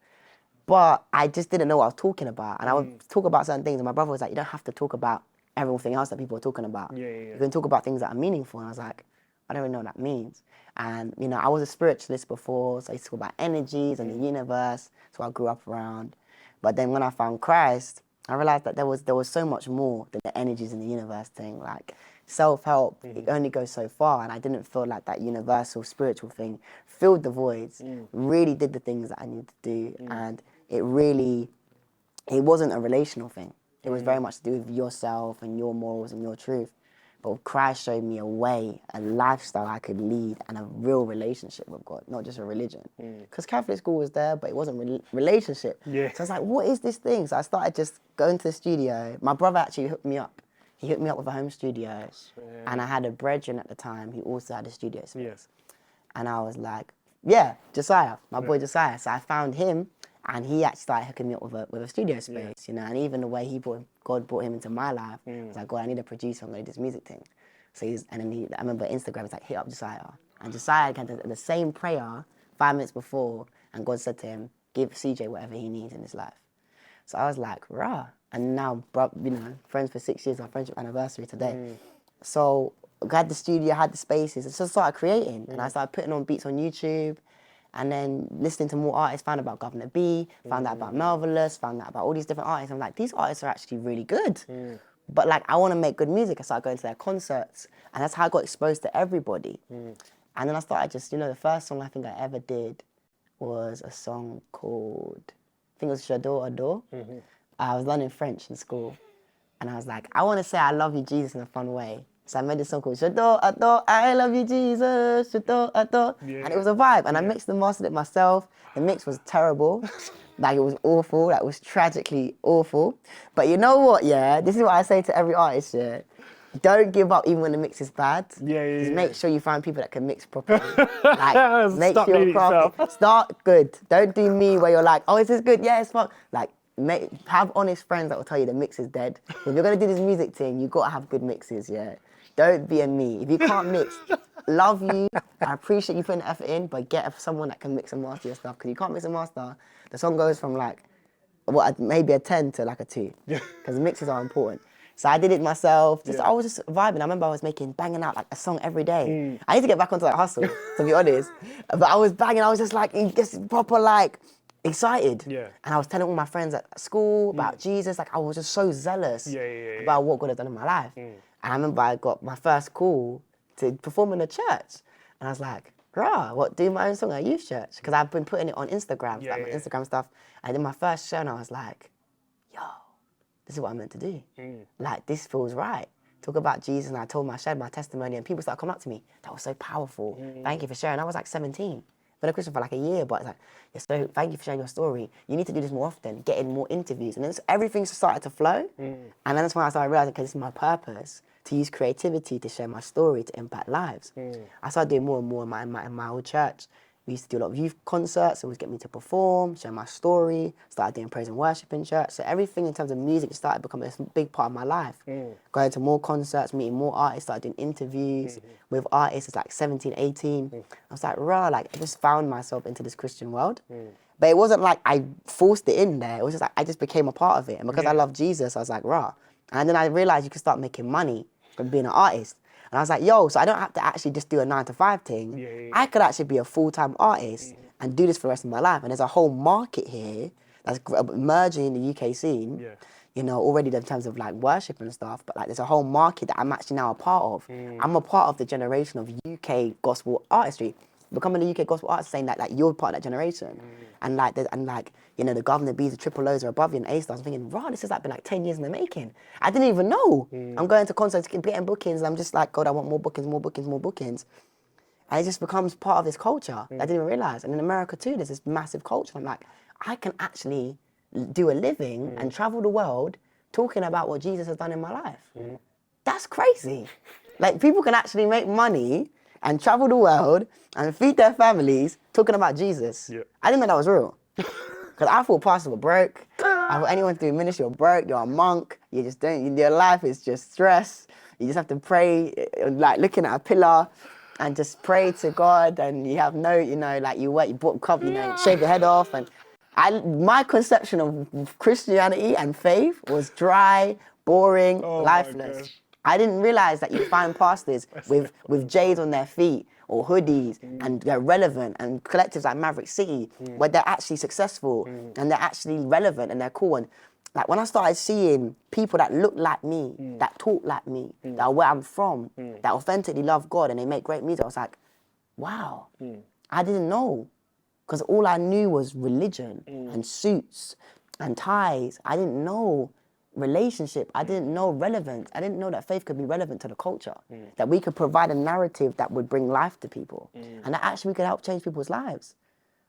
S1: But I just didn't know what I was talking about. And I would talk about certain things, and my brother was like, you don't have to talk about everything else that people are talking about. You can talk about things that are meaningful. And I was like, I don't even know what that means. And, you know, I was a spiritualist before, so I used to talk about energies and the universe, so I grew up around. But then when I found Christ, I realized that there was so much more than the energies in the universe thing. Like, self-help, it only goes so far, and I didn't feel like that universal spiritual thing filled the voids, really did the things that I needed to do, and it wasn't a relational thing. It was very much to do with yourself and your morals and your truth. But Christ showed me a way, a lifestyle I could lead, and a real relationship with God, not just a religion. Because Catholic school was there, but it wasn't relationship. So I was like, what is this thing? So I started just going to the studio. My brother actually hooked me up. He hooked me up with a home studio. And I had a brethren at the time who also had a studio space. And I was like, Josiah, my boy Josiah. So I found him, and he actually started hooking me up with a studio space, you know. And even the way God brought him into my life, I was like, God, I need a producer. I'm going to do this music thing. So I remember Instagram was like, hit up Josiah. And Josiah had the same prayer 5 minutes before, and God said to him, give CJ whatever he needs in his life. So I was like, rah. And now, you know, friends for 6 years, our friendship anniversary today. So I had the studio, I had the spaces, and so I started creating. And I started putting on beats on YouTube, and then listening to more artists, found out about Governor B, found out about Melvillous, found out about all these different artists. I'm like, these artists are actually really good. But like, I want to make good music. I started going to their concerts, and that's how I got exposed to everybody. And then I started just, you know, the first song I think I ever did was a song called, I think it was J'adore Adore. I was learning French in school, and I was like, I want to say I love you, Jesus, in a fun way. So I made this song called J'adore Adore, I love you, Jesus, J'adore Adore. And it was a vibe, and I mixed and mastered it myself. The mix was terrible. Like, it was awful. Like, it was tragically awful. But you know what, this is what I say to every artist, don't give up even when the mix is bad. Just make sure you find people that can mix properly. Like, make sure your craft. Start good. Don't do me where you're like, oh, is this good? Yeah, it's fun. Like, have honest friends that will tell you the mix is dead. If you're gonna do this music thing, you gotta have good mixes, yeah. Don't be a me. If you can't mix, love you. I appreciate you putting the effort in, but get someone that can mix and master your stuff. Because you can't mix and master, the song goes from like, maybe a 10 to like a 2. Because mixes are important. So I did it myself. I was just vibing. I remember I was banging out like a song every day. I need to get back onto that hustle, to be honest. But I was banging. I was just like, just proper like excited.
S2: Yeah.
S1: And I was telling all my friends at school about Jesus. Like I was just so zealous about what God had done in my life. And I remember I got my first call to perform in a church. And I was like, do my own song at a youth church? Because I've been putting it on Instagram, my Instagram stuff. I did my first show and I was like, yo, this is what I'm meant to do. Like, this feels right. Talk about Jesus, and I shared my testimony, and people started coming up to me. That was so powerful. Thank you for sharing. I was like 17. Been a Christian for like a year, but it's like, so thank you for sharing your story. You need to do this more often, get in more interviews. And then everything started to flow. And then that's when I started realizing, okay, this is my purpose, to use creativity to share my story, to impact lives. I started doing more and more in my old church. We used to do a lot of youth concerts. It would get me to perform, share my story, started doing praise and worship in church. So everything in terms of music started becoming a big part of my life. Going to more concerts, meeting more artists, started doing interviews with artists. It's like 17, 18. I was like, I just found myself into this Christian world. But it wasn't like I forced it in there. It was just like I just became a part of it. And because I love Jesus, I was like, And then I realized you could start making money from being an artist. And I was like, so I don't have to actually just do a 9-to-5 thing. I could actually be a full-time artist and do this for the rest of my life. And there's a whole market here that's emerging in the UK scene, already in terms of like worship and stuff. But like there's a whole market that I'm actually now a part of. I'm a part of the generation of UK gospel artistry. Becoming a UK gospel artist, saying that like you're part of that generation. And the Governor B's, the Triple O's are above you and A-stars. I'm thinking, this has like been like 10 years in the making. I didn't even know. I'm going to concerts, getting bookings, and I'm just like, God, I want more bookings, more bookings, more bookings. And it just becomes part of this culture. I didn't even realize. And in America too, there's this massive culture. I'm like, I can actually do a living and travel the world talking about what Jesus has done in my life. That's crazy. Like people can actually make money and travel the world and feed their families talking about Jesus. I didn't know that was real. Because I thought pastors were broke. I thought anyone doing ministry, you're broke, you're a monk, you just don't, your life is just stress. You just have to pray, like looking at a pillar and just pray to God, and you have no, you work, you book up, shave your head off. And my conception of Christianity and faith was dry, boring, lifeless. I didn't realize that you find pastors with J's on their feet or hoodies and they're relevant, and collectives like Maverick City where they're actually successful and they're actually relevant and they're cool. And like when I started seeing people that look like me, that talk like me, that are where I'm from, that authentically love God and they make great music, I was like, wow, I didn't know. Because all I knew was religion and suits and ties. I didn't know relationship. I didn't know relevance. I didn't know that faith could be relevant to the culture, that we could provide a narrative that would bring life to people, and that actually we could help change people's lives.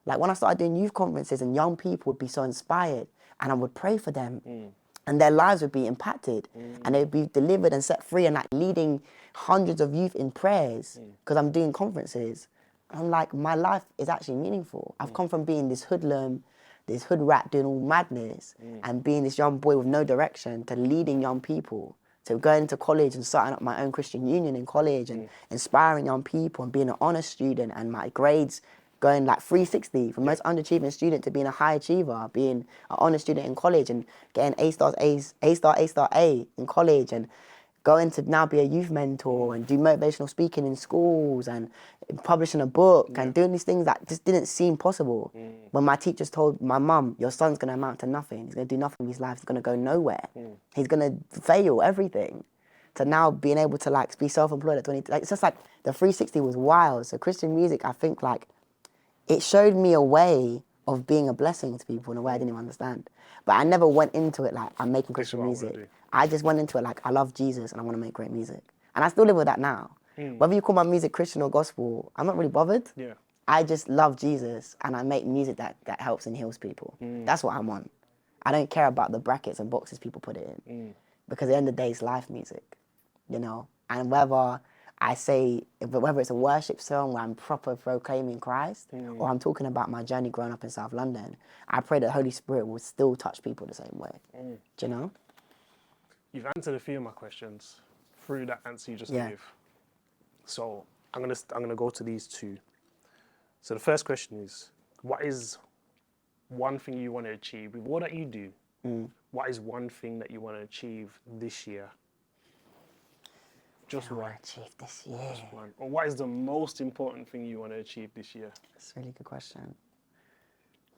S1: Like when I started doing youth conferences and young people would be so inspired and I would pray for them and their lives would be impacted and they'd be delivered and set free, and like leading hundreds of youth in prayers because I'm doing conferences. I'm like, my life is actually meaningful. I've come from being this hoodlum, this hood rat doing all madness and being this young boy with no direction to leading young people, to going to college and starting up my own Christian union in college and inspiring young people and being an honors student, and my grades going like 360 from most underachieving student to being a high achiever, being an honors student in college and getting A in college, and going to now be a youth mentor and do motivational speaking in schools and publishing a book and doing these things that just didn't seem possible. When my teachers told my mum, your son's going to amount to nothing, he's going to do nothing in his life, he's going to go nowhere, he's going to fail everything. To now being able to like be self-employed at 20, like it's just like the 360 was wild. So Christian music, I think like it showed me a way of being a blessing to people in a way I didn't even understand. But I never went into it like I'm making Christian music. I just went into it like I love Jesus and I want to make great music. And I still live with that now. Whether you call my music Christian or gospel, I'm not really bothered. I just love Jesus and I make music that helps and heals people. That's what I'm on. I don't care about the brackets and boxes people put it in. Because at the end of the day, it's life music, And whether I say, whether it's a worship song where I'm proper proclaiming Christ, or I'm talking about my journey growing up in South London, I pray that Holy Spirit will still touch people the same way. Do you know?
S2: You've answered a few of my questions through that answer you just
S1: Yeah.
S2: gave. So I'm gonna go to these two. So the first question is, what is one thing you want to achieve with all that you do? What is one thing that you want to achieve this year? Just
S1: I
S2: one.
S1: want to achieve this year.
S2: Just one. Or what is the most important thing you want to achieve this year?
S1: That's a really good question.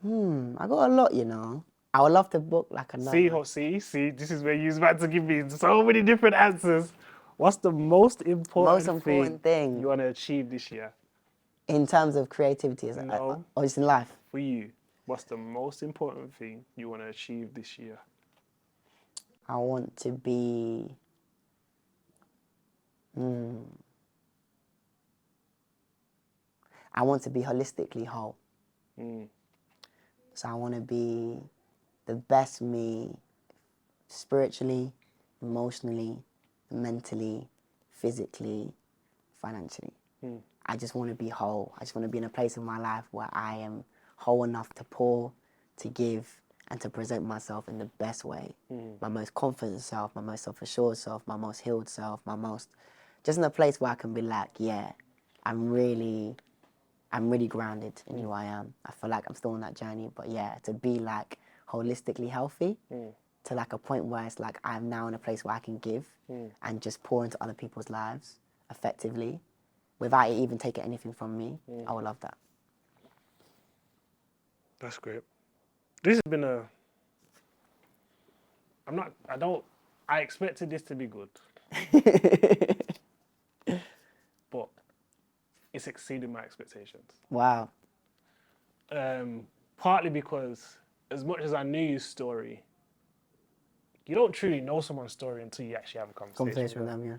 S1: I got a lot, you know. I would love to book like another.
S2: See, this is where you're about to give me so many different answers. What's the most important
S1: thing
S2: you want to achieve this year?
S1: in terms of creativity, is it?
S2: No.
S1: Or just in life?
S2: For you, what's the most important thing you want to achieve this year?
S1: I want to be. I want to be holistically whole. So I want to be the best me spiritually, emotionally, mentally, physically, financially. I just want to be whole. I just want to be in a place in my life where I am whole enough to pour, to give, and to present myself in the best way. My most confident self, my most self-assured self, my most healed self, just in a place where I can be like, yeah, I'm really grounded in who I am. I feel like I'm still on that journey, but yeah, to be like holistically healthy, to like a point where it's like I'm now in a place where I can give and just pour into other people's lives effectively without it even taking anything from me. I would love that.
S2: That's great. This has been I expected this to be good. But it's exceeded my expectations.
S1: Wow.
S2: Partly because as much as I knew your story, you don't truly know someone's story until you actually have a conversation
S1: With them, yeah.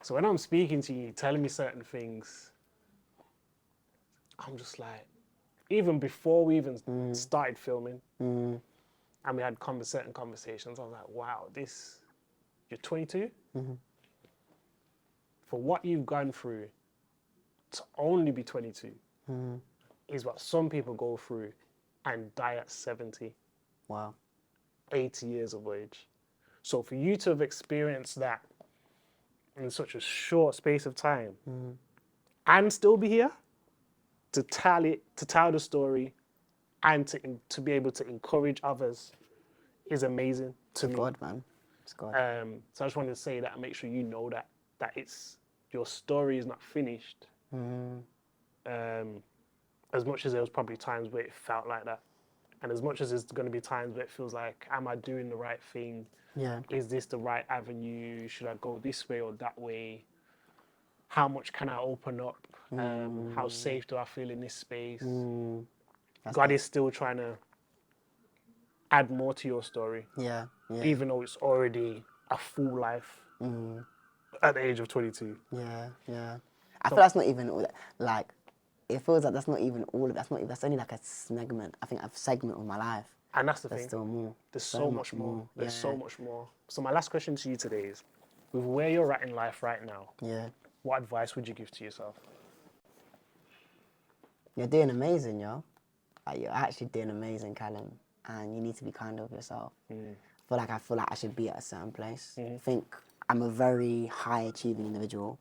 S2: So when I'm speaking to you, telling me certain things, I'm just like, even before we even started filming, and we had certain conversations, I was like, wow, you're 22? For what you've gone through, to only be 22 is what some people go through and die at 70.
S1: Wow.
S2: 80 years of age. So for you to have experienced that in such a short space of time and still be here to tell the story and to be able to encourage others is amazing to me.
S1: God, man. It's God.
S2: So I just wanted to say that and make sure you know that your story is not finished. As much as there was probably times where it felt like that. And as much as there's going to be times where it feels like, am I doing the right thing?
S1: Yeah.
S2: Is this the right avenue? Should I go this way or that way? How much can I open up? How safe do I feel in this space? God is still trying to add more to your story.
S1: Yeah.
S2: Even though it's already a full life at the age of 22.
S1: Yeah. I feel that's not even all that. Like, it feels like that's not even all of that's only like a segment. I think a segment of my life.
S2: And that's the
S1: There's
S2: thing.
S1: still more.
S2: There's so much more. There's
S1: Yeah.
S2: so much more. So my last question to you today is, with where you're at in life right now,
S1: Yeah.
S2: what advice would you give to yourself?
S1: You're doing amazing, yo. Like, you're actually doing amazing, Callum. And you need to be kind of yourself. I feel like I should be at a certain place. I think I'm a very high achieving individual.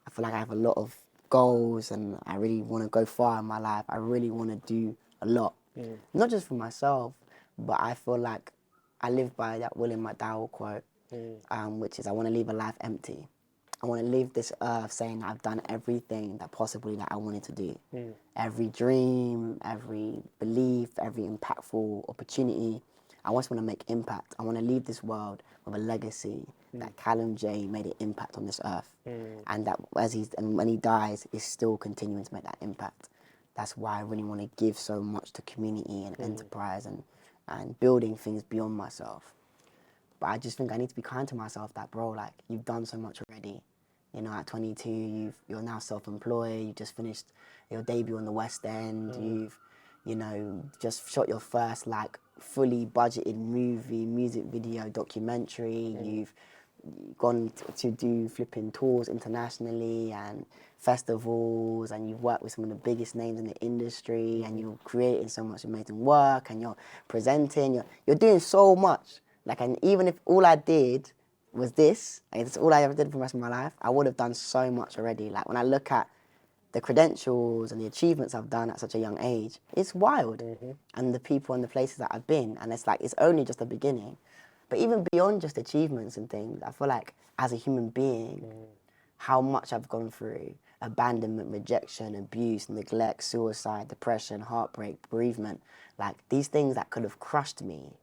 S1: I feel like I have a lot of goals and I really want to go far in my life. I really want to do a lot. Not just for myself, but I feel like I live by that William McDowell quote, which is, I want to leave a life empty. I want to leave this earth saying I've done everything that possibly that I wanted to do. Every dream, every belief, every impactful opportunity. I just want to make impact. I want to leave this world with a legacy that Callum Jaye made an impact on this earth. And that when he dies, he's still continuing to make that impact. That's why I really want to give so much to community and enterprise and building things beyond myself. But I just think I need to be kind to myself that, bro, like, you've done so much already. You know, at 22, you're now self-employed, you just finished your debut on the West End, you've, you know, just shot your first, like, fully budgeted movie, music video, documentary, you've gone to do flipping tours internationally and festivals, and you've worked with some of the biggest names in the industry, and you're creating so much amazing work, and you're presenting, you're doing so much. Like, and even if all I did was this, like, it's all I ever did for the rest of my life, I would have done so much already. Like, when I look at the credentials and the achievements I've done at such a young age, it's wild. And the people and the places that I've been, and it's like, it's only just the beginning. But even beyond just achievements and things, I feel like as a human being, how much I've gone through: abandonment, rejection, abuse, neglect, suicide, depression, heartbreak, bereavement, like these things that could have crushed me.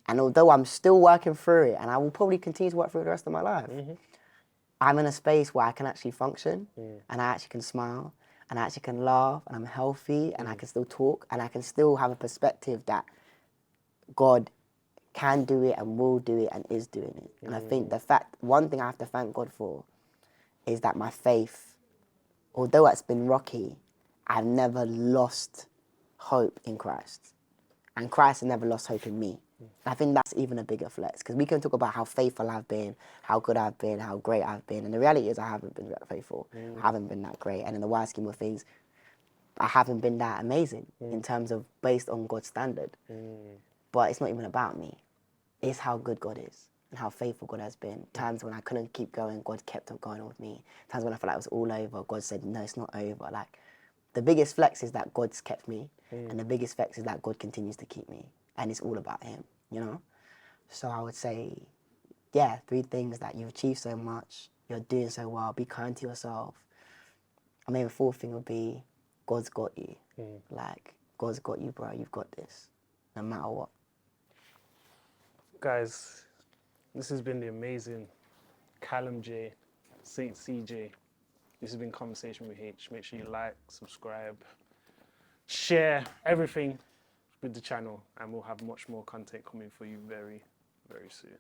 S1: And although I'm still working through it, and I will probably continue to work through it the rest of my life, I'm in a space where I can actually function, and I actually can smile, and I actually can laugh, and I'm healthy, and I can still talk, and I can still have a perspective that God can do it and will do it and is doing it. And I think one thing I have to thank God for is that my faith, although it's been rocky, I've never lost hope in Christ. And Christ has never lost hope in me. I think that's even a bigger flex, because we can talk about how faithful I've been, how good I've been, how great I've been. And the reality is I haven't been that faithful. I haven't been that great. And in the wide scheme of things, I haven't been that amazing in terms of based on God's standard. But it's not even about me. It's how good God is and how faithful God has been. Times when I couldn't keep going, God kept on going with me. Times when I felt like it was all over, God said, no, it's not over. Like, the biggest flex is that God's kept me, and the biggest flex is that God continues to keep me. And it's all about Him, you know? So I would say, yeah, 3 things: that you've achieved so much, you're doing so well, be kind to yourself. And maybe the 4th thing would be, God's got you. Like, God's got you, bro. You've got this, no matter what.
S2: Guys, this has been the amazing Callum Jaye, Saint CJ. This has been Conversation with Haych. Make sure you like, subscribe, share everything with the channel, and we'll have much more content coming for you very, very soon.